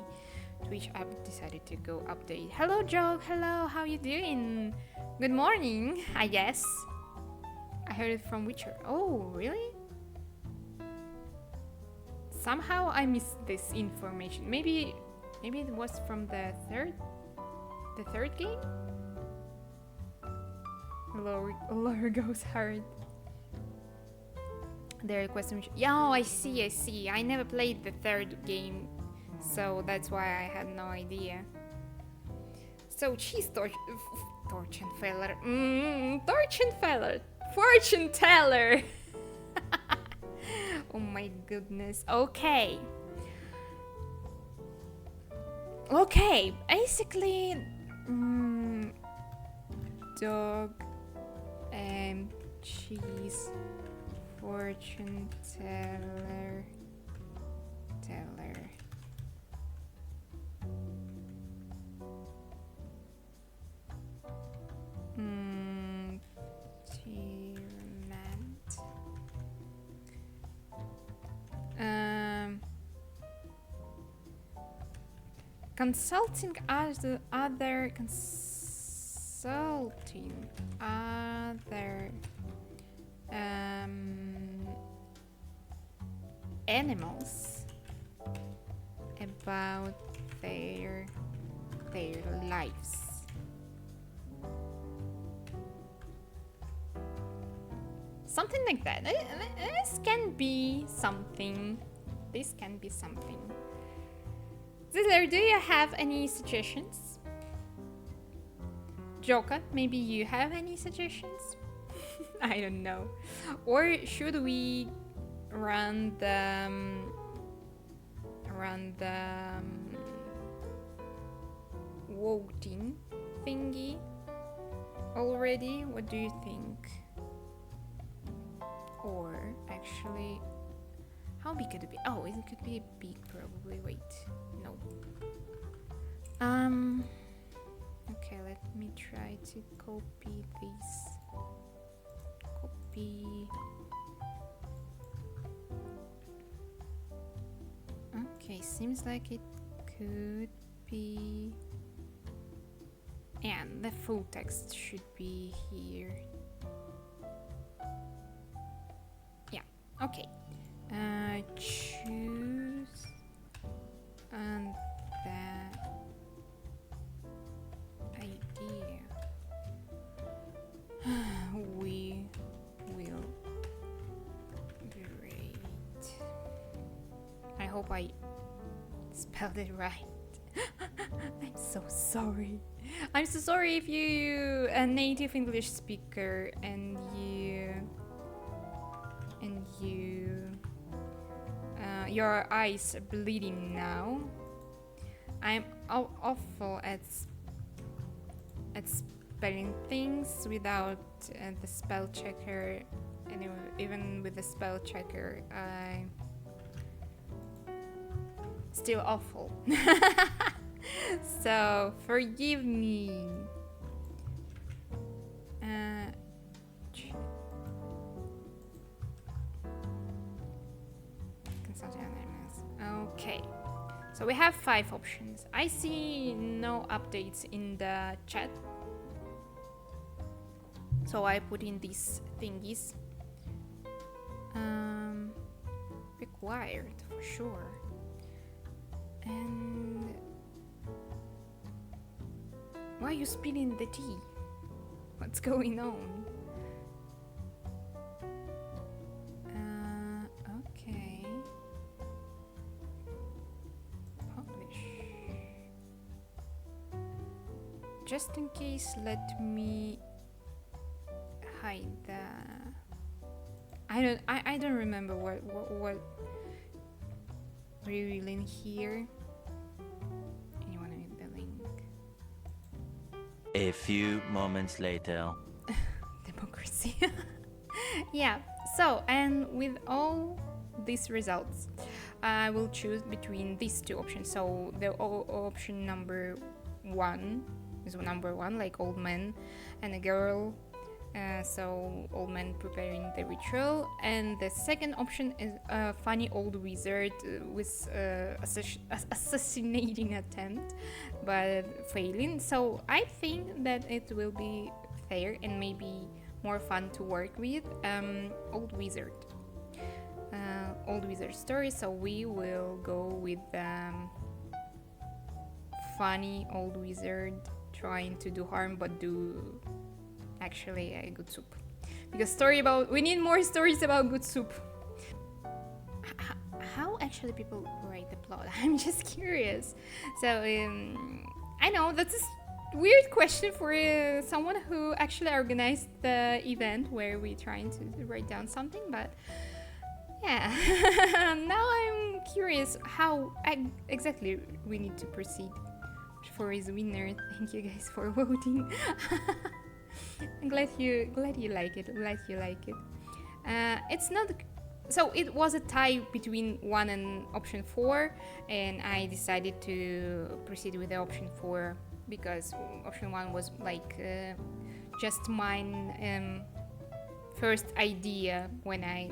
Twitch app decided to go update. Hello, Joe. Hello, how you doing? Good morning, I guess. I heard it from Witcher. Oh, really? Somehow I missed this information. Maybe it was from the third game? Lower goes hard. The request. Yeah, oh, I see. I never played the third game, so that's why I had no idea. So cheese Torchenfeller. Torchenfeller. Fortune teller. Oh my goodness. Okay. Basically, dog and cheese fortune teller. consulting other animals about their lives. Something like that. This can be something. Zizler, do you have any suggestions? Joka, maybe you have any suggestions? I don't know. Or should we run the voting thingy already? What do you think? Or actually, how big could it be? Oh, it could be big probably. Wait, no. Okay, let me try to copy this. Copy. Okay, seems like it could be. And the full text should be here. Yeah, okay. Choose and the idea we will grade. I hope I spelled it right. I'm so sorry. I'm so sorry if you a native English speaker and you your eyes are bleeding now. I'm awful at spelling things without the spell checker, and even with the spell checker, I'm still awful. So forgive me. Okay, so we have 5 options. I see no updates in the chat, so I put in these thingies. Required for sure. And why are you spilling the tea? What's going on? Okay. Publish. Just in case, let me hide the. I don't remember what revealing here. Anyone need the link? A few moments later. Democracy. Yeah, so, and with all these results, I will choose between these 2 options. So the option number 1 is number 1, like old man and a girl. So old man preparing the ritual, and the second option is a funny old wizard with assassinating attempt but failing. So I think that it will be fair and maybe more fun to work with. Old wizard story, so we will go with funny old wizard trying to do harm but do actually a good soup, because we need more stories about good soup. How actually people write the plot? I'm just curious. So I know that's a weird question for someone who actually organized the event where we're trying to write down something, but yeah. Now I'm curious how exactly we need to proceed for his winner. Thank you guys for voting. I'm glad you like it. It's not. So it was a tie between 1 and option 4, and I decided to proceed with the option 4 because option 1 was like just mine first idea when I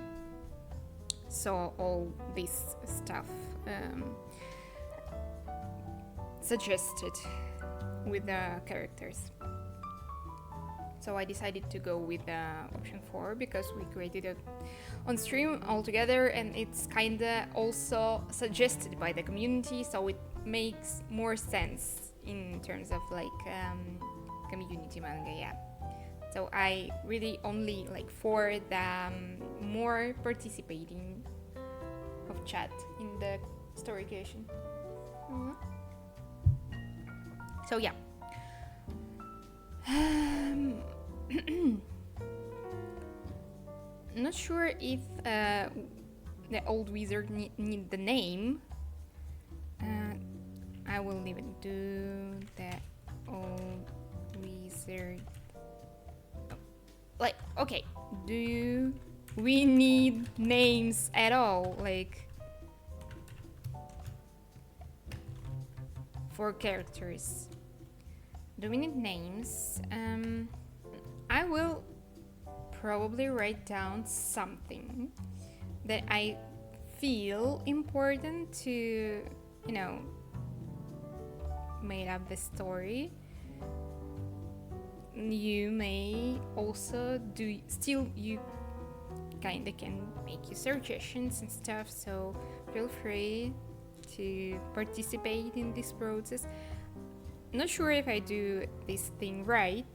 saw all this stuff. suggested with the characters. So I decided to go with option 4 because we created it on stream all together, and it's kinda also suggested by the community, so it makes more sense in terms of like community manga, yeah. So I really only like for the more participating of chat in the story creation. So yeah. Not sure if the old wizard need the name. I will leave it to the old wizard. Like, okay, do we need names at all? Like, for characters. Do we need names? I will probably write down something that I feel important to, you know, make up the story. You may also you kinda can make your suggestions and stuff, so feel free to participate in this process. Not sure if I do this thing right,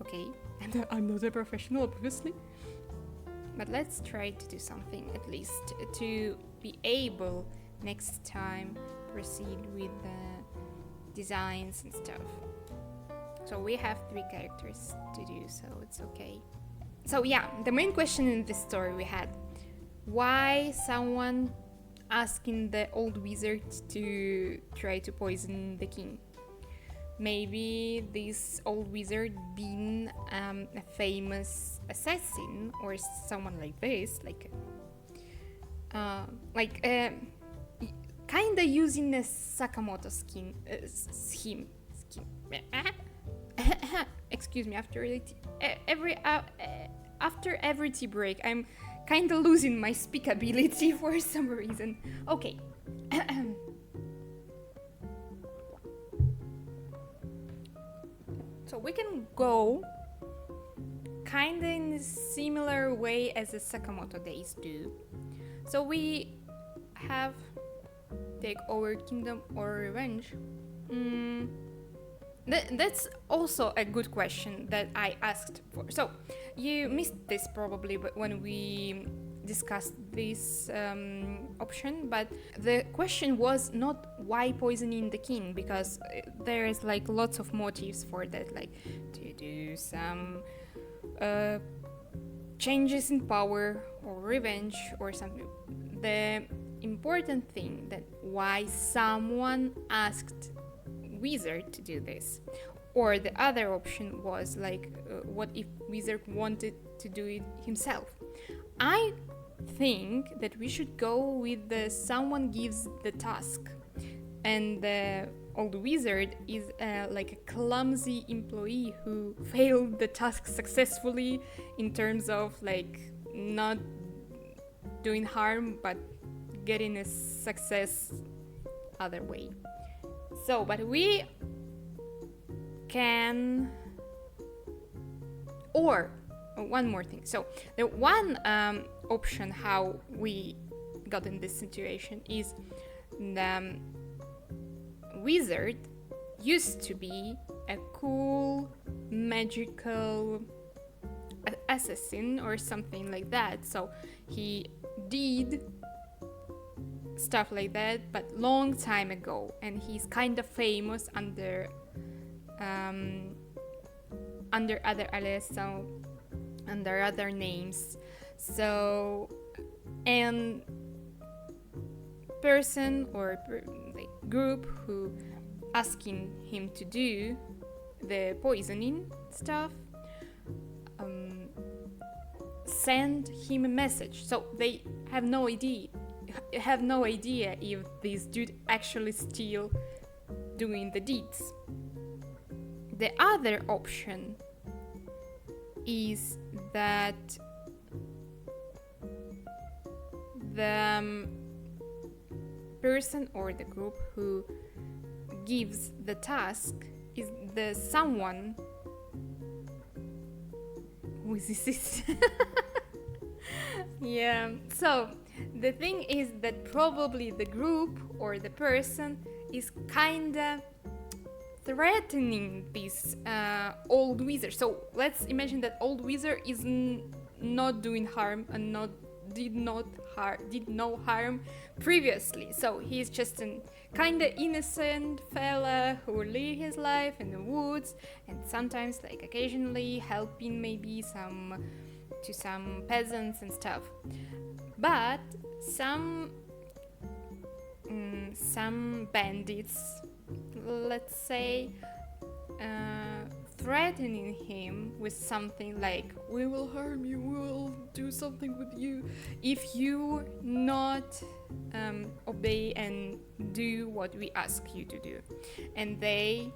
okay, and I'm not a professional, obviously, but let's try to do something at least to be able next time proceed with the designs and stuff. So we have 3 characters to do, so it's okay. So yeah, the main question in this story we had, why someone asking the old wizard to try to poison the king? Maybe this old wizard being a famous assassin or someone like this, kinda using a Sakamoto scheme. Excuse me. After every tea break, I'm kinda losing my speakability for some reason. Okay. So we can go kinda in a similar way as the Sakamoto days do. So we have take over kingdom or revenge. That's also a good question that I asked for. So you missed this probably when we discussed this option, but the question was not why poisoning the king, because there is like lots of motives for that, like to do some changes in power or revenge or something. The important thing that why someone asked wizard to do this, or the other option was like what if wizard wanted to do it himself. I think that we should go with the someone gives the task, and the old wizard is like a clumsy employee who failed the task successfully in terms of like not doing harm but getting a success other way. So, but we can, or one more thing. So the one option how we got in this situation is the wizard used to be a cool magical assassin or something like that. So he did stuff like that, but long time ago, and he's kind of famous under other alias, so under other names. So, and person or like group who asking him to do the poisoning stuff send him a message, so they have no idea if this dude actually still doing the deeds. The other option is that person or the group who gives the task is the someone who is this. Yeah, so the thing is that probably the group or the person is kinda threatening this old wizard. So let's imagine that old wizard is not doing harm and did no harm previously. So he's just a kinda innocent fella who live his life in the woods and sometimes like occasionally helping maybe some peasants and stuff. But some bandits, let's say, threatening him with something like, we will harm you, we will do something with you if you not obey and do what we ask you to do. And they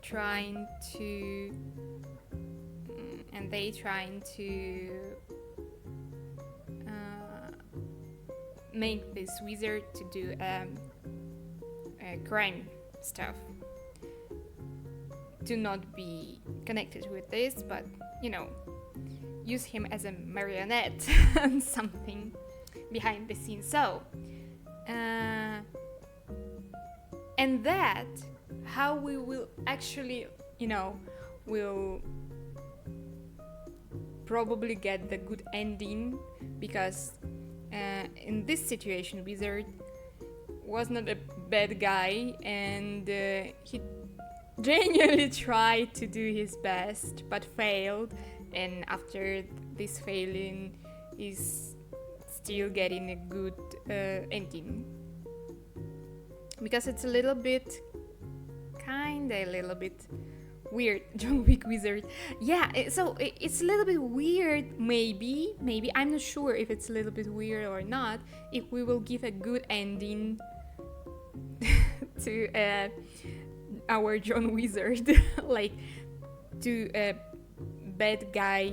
trying to make this wizard to do crime stuff, to not be connected with this, but use him as a marionette and something behind the scenes. So and that how we will actually will probably get the good ending, because in this situation wizard was not a bad guy, and he genuinely tried to do his best but failed, and after this failing is still getting a good ending, because it's a little bit weird. John Wick wizard, yeah. So it's a little bit weird. Maybe I'm not sure if it's a little bit weird or not. If we will give a good ending to our John Wizard, like to a bad guy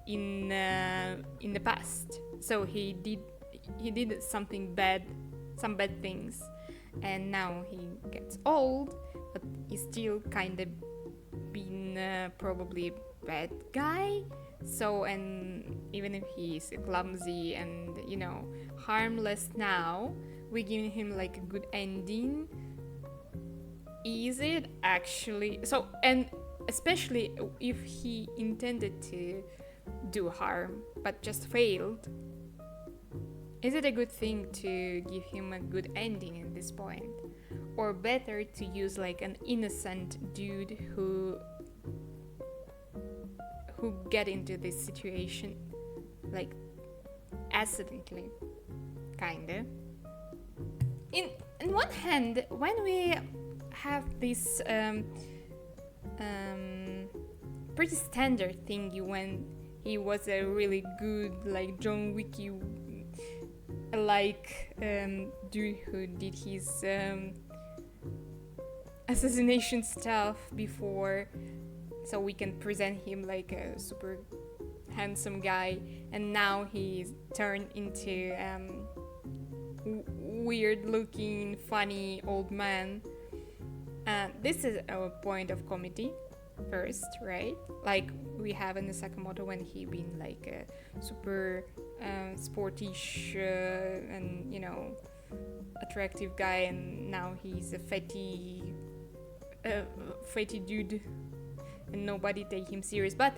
in the past. So he did something bad, some bad things, and now he gets old, but he's still kind of been probably bad guy. So, and even if he's clumsy and harmless now, we give him like a good ending. Is it actually so? And especially if he intended to do harm but just failed, is it a good thing to give him a good ending at this point? Or better to use like an innocent dude who get into this situation like accidentally, kinda. In one hand, when we have this pretty standard thingy when he was a really good like John Wicky like dude who did his assassination stuff before, so we can present him like a super handsome guy, and now he's turned into weird looking funny old man. This is a point of comedy first, right? Like we have in the Sakamoto when he been like a super sportish and attractive guy, and now he's a fatty dude and nobody take him serious. But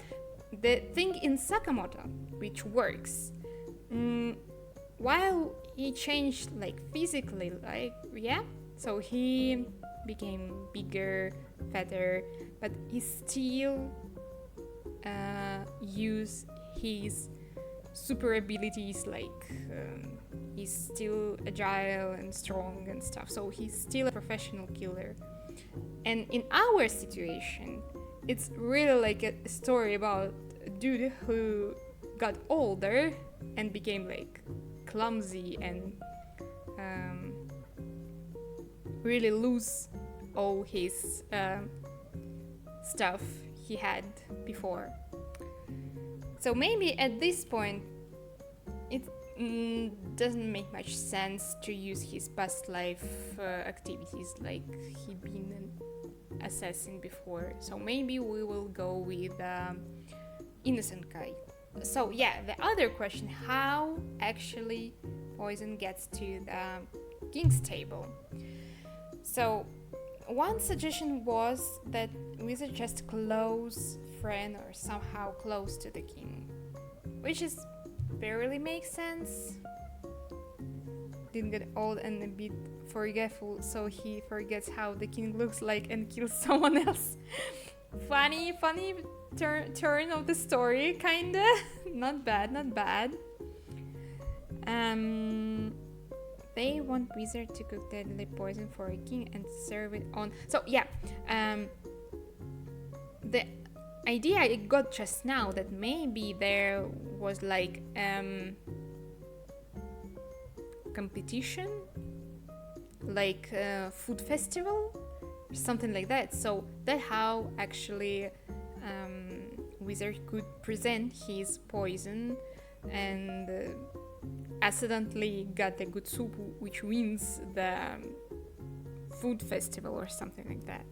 the thing in Sakamoto which works, while he changed like physically, like so he became bigger, fatter, but he still use his super abilities, like he's still agile and strong and stuff, so he's still a professional killer. And in our situation, it's really like a story about a dude who got older and became like clumsy and really lose all his stuff he had before. So maybe at this point doesn't make much sense to use his past life activities, like he been an assassin before. So maybe we will go with innocent guy. So yeah, the other question: how actually poison gets to the king's table? So one suggestion was that wizard just close friend or somehow close to the king, which is barely makes sense. Didn't get old and a bit forgetful, so he forgets how the king looks like and kills someone else. funny turn of the story, kinda. Not bad. They want wizard to cook deadly poison for a king and serve it on. So yeah, the idea I got just now that maybe there was like competition, like food festival or something like that. So that how actually wizard could present his poison and accidentally got the good soup, which wins the food festival or something like that.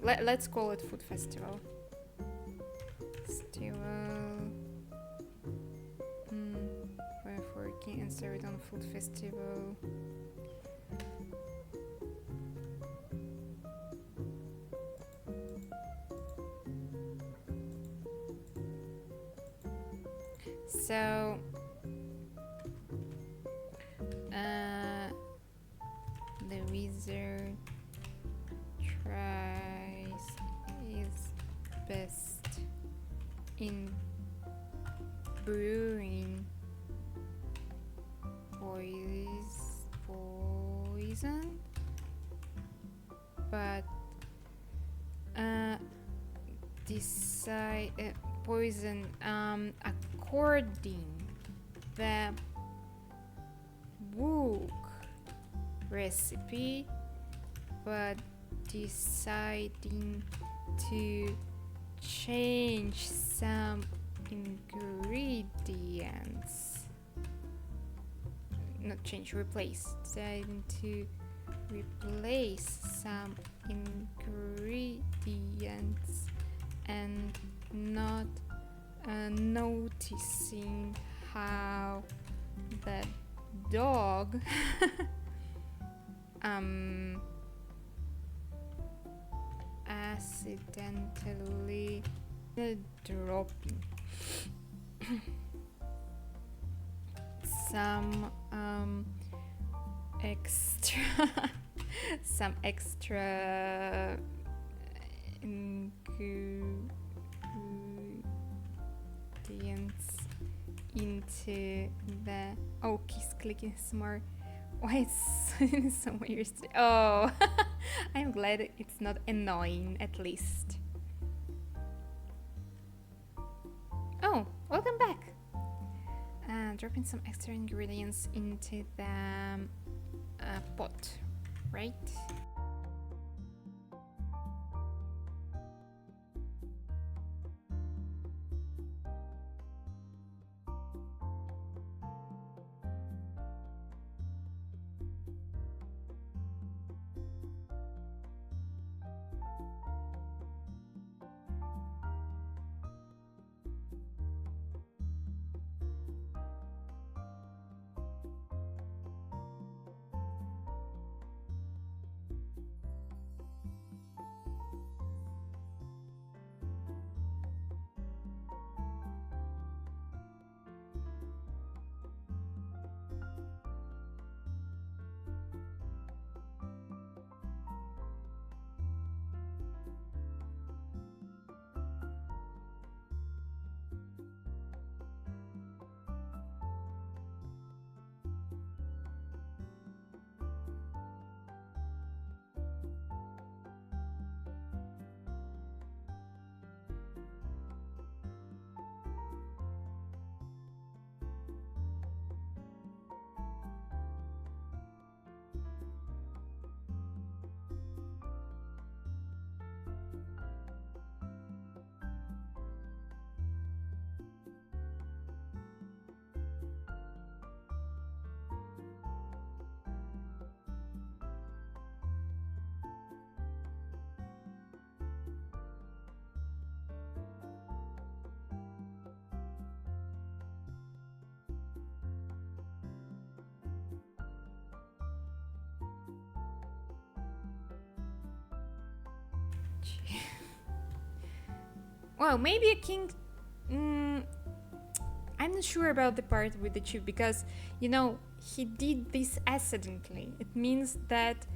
Let's call it food festival. For king and serve it on food festival. So the wizard tries his best in brewing poison, but decide poison according the book recipe, but deciding to change some ingredients. Not change, replace. Deciding to replace some ingredients and not noticing how the dog accidentally dropping some extra ingredients into the he's clicking smart. Why it's so weird? Oh, I'm glad it's not annoying at least. Oh, welcome back. Dropping some extra ingredients into the pot, right? Well, maybe a king. I'm not sure about the part with the chief because, you know, he did this accidentally. It means that.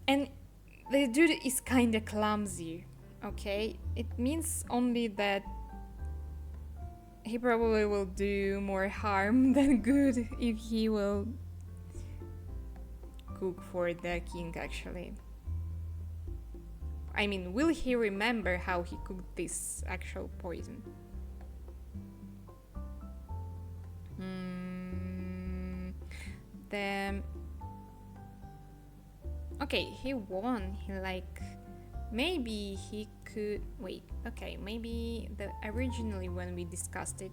And the dude is kinda clumsy, okay? It means only that he probably will do more harm than good if he will cook for the king, actually. I mean, will he remember how he cooked this actual poison? Okay, he won. He like maybe he could wait. Okay, maybe originally when we discussed it,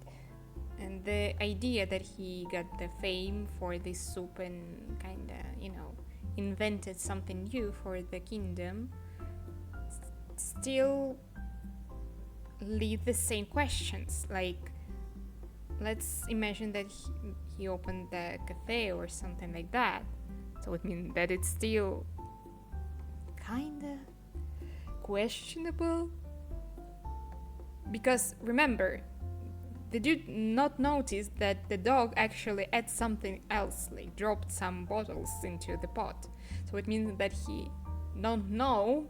and the idea that he got the fame for this soup and kinda, you know, invented something new for the kingdom, still lead the same questions. Like, let's imagine that he opened the cafe or something like that. So it means that it's still kinda questionable. Because remember, the dude not noticed that the dog actually ate something else, like dropped some bottles into the pot. So it means that he don't know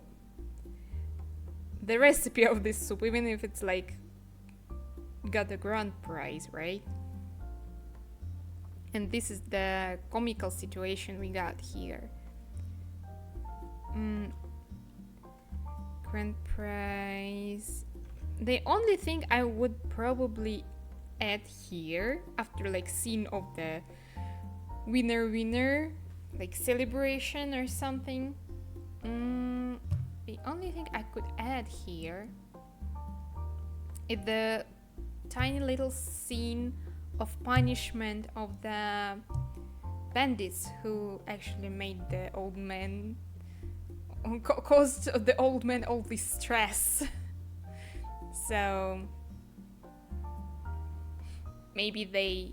the recipe of this soup, even if it's like got the grand prize, right? And this is the comical situation we got here. Grand prize. The only thing I would probably add here, after like scene of the winner like celebration or something, the only thing I could add here is the tiny little scene of punishment of the bandits who actually made the old man caused the old man all this stress. So maybe they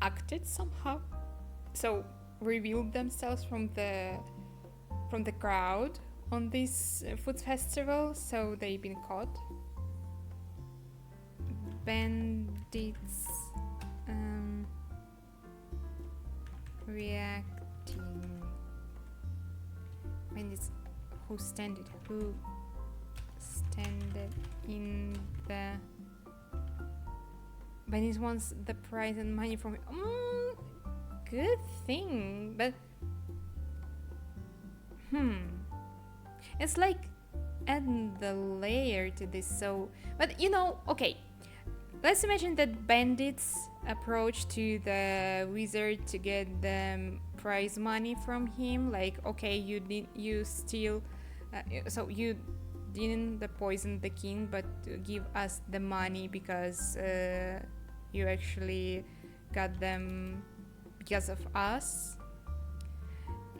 acted somehow, so revealed themselves from the crowd on this food festival, so they've been caught. Bandits reacting. Bandits who standed in the. Bandits wants the prize and money from. Good thing, but it's like adding the layer to this. So, but you know, okay. Let's imagine that bandits approach to the wizard to get the prize money from him. Like, okay, you steal, so you didn't poison the king, but give us the money because you actually got them because of us.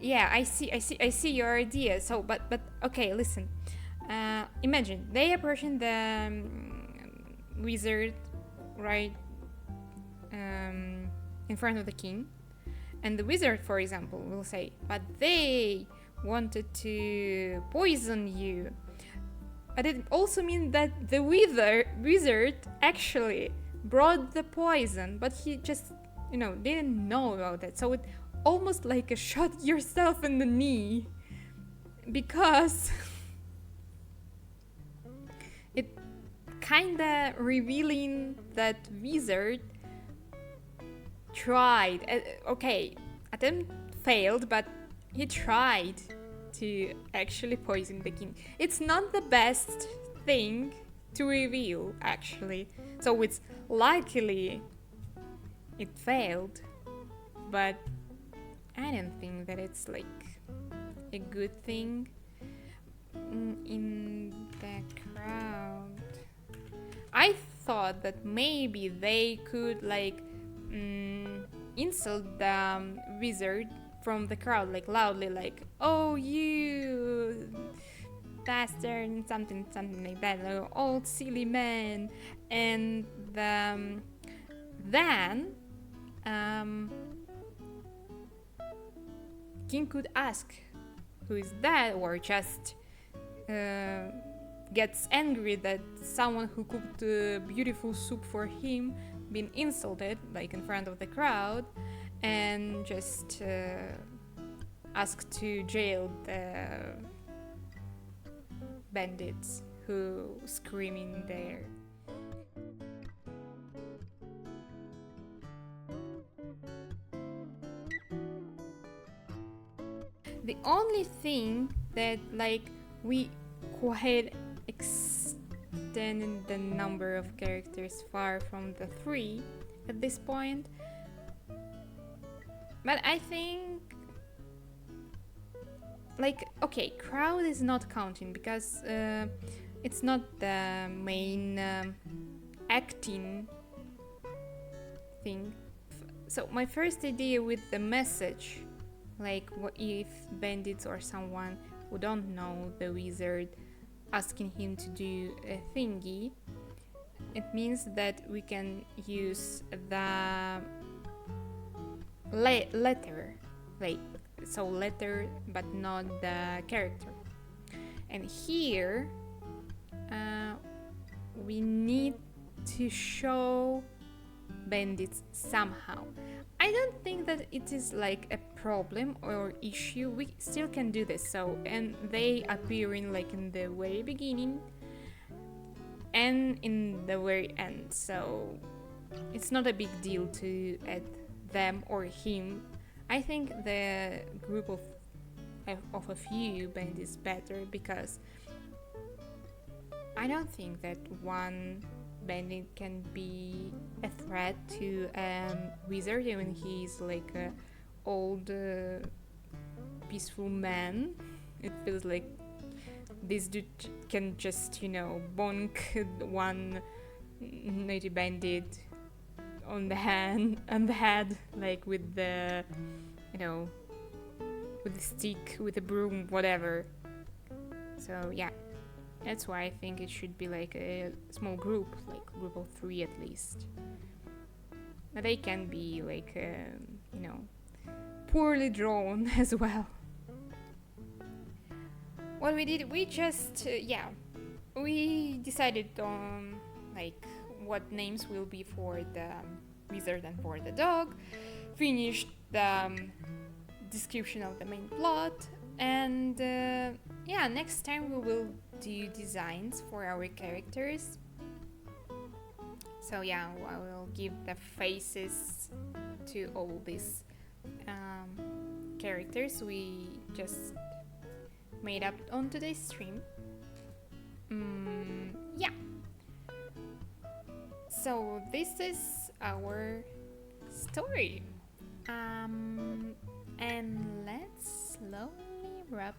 Yeah, I see your idea. So, but okay, listen. Imagine they approaching the wizard right in front of the king, and the wizard, for example, will say, but they wanted to poison you. But it also means that the wizard actually brought the poison, but he just, you know, didn't know about it. So it almost like a shot yourself in the knee, because it kinda revealing that wizard tried. Okay, attempt failed, but he tried to actually poison the king. It's not the best thing to reveal, actually. So it's likely it failed, but I don't think that it's like a good thing in the crowd. I thought that maybe they could like insult the wizard from the crowd, like loudly, like, oh, you bastard, something like that, like, old silly man. And then king could ask, who is that? Or just gets angry that someone who cooked beautiful soup for him been insulted, like in front of the crowd, and just asked to jail the bandits who screaming there. The only thing that like we quite extended the number of characters far from the 3 at this point, but I think like okay, crowd is not counting because it's not the main acting thing. So my first idea with the message, like what if bandits or someone who don't know the wizard asking him to do a thingy, it means that we can use the letter, like so letter but not the character. And here we need to show bandits somehow. I don't think that it is like a problem or issue. We still can do this. So, and they appearing like in the very beginning and in the very end. So it's not a big deal to add them or him. I think the group of a few bandits is better because I don't think that one bandit can be a threat to wizard when he's like a old peaceful man. It feels like this dude can just, you know, bonk one native bandit on the head, like with the, you know, with the stick, with the broom, whatever. So yeah, that's why I think it should be like a small group, like a group of 3 at least. But they can be like, you know, poorly drawn as well. What we did, we just, we decided on like what names will be for the wizard and for the dog, finished the description of the main plot, and yeah, next time we will do designs for our characters. So yeah, I will give the faces to all these characters we just made up on today's stream. Yeah. So this is our story. And let's slowly wrap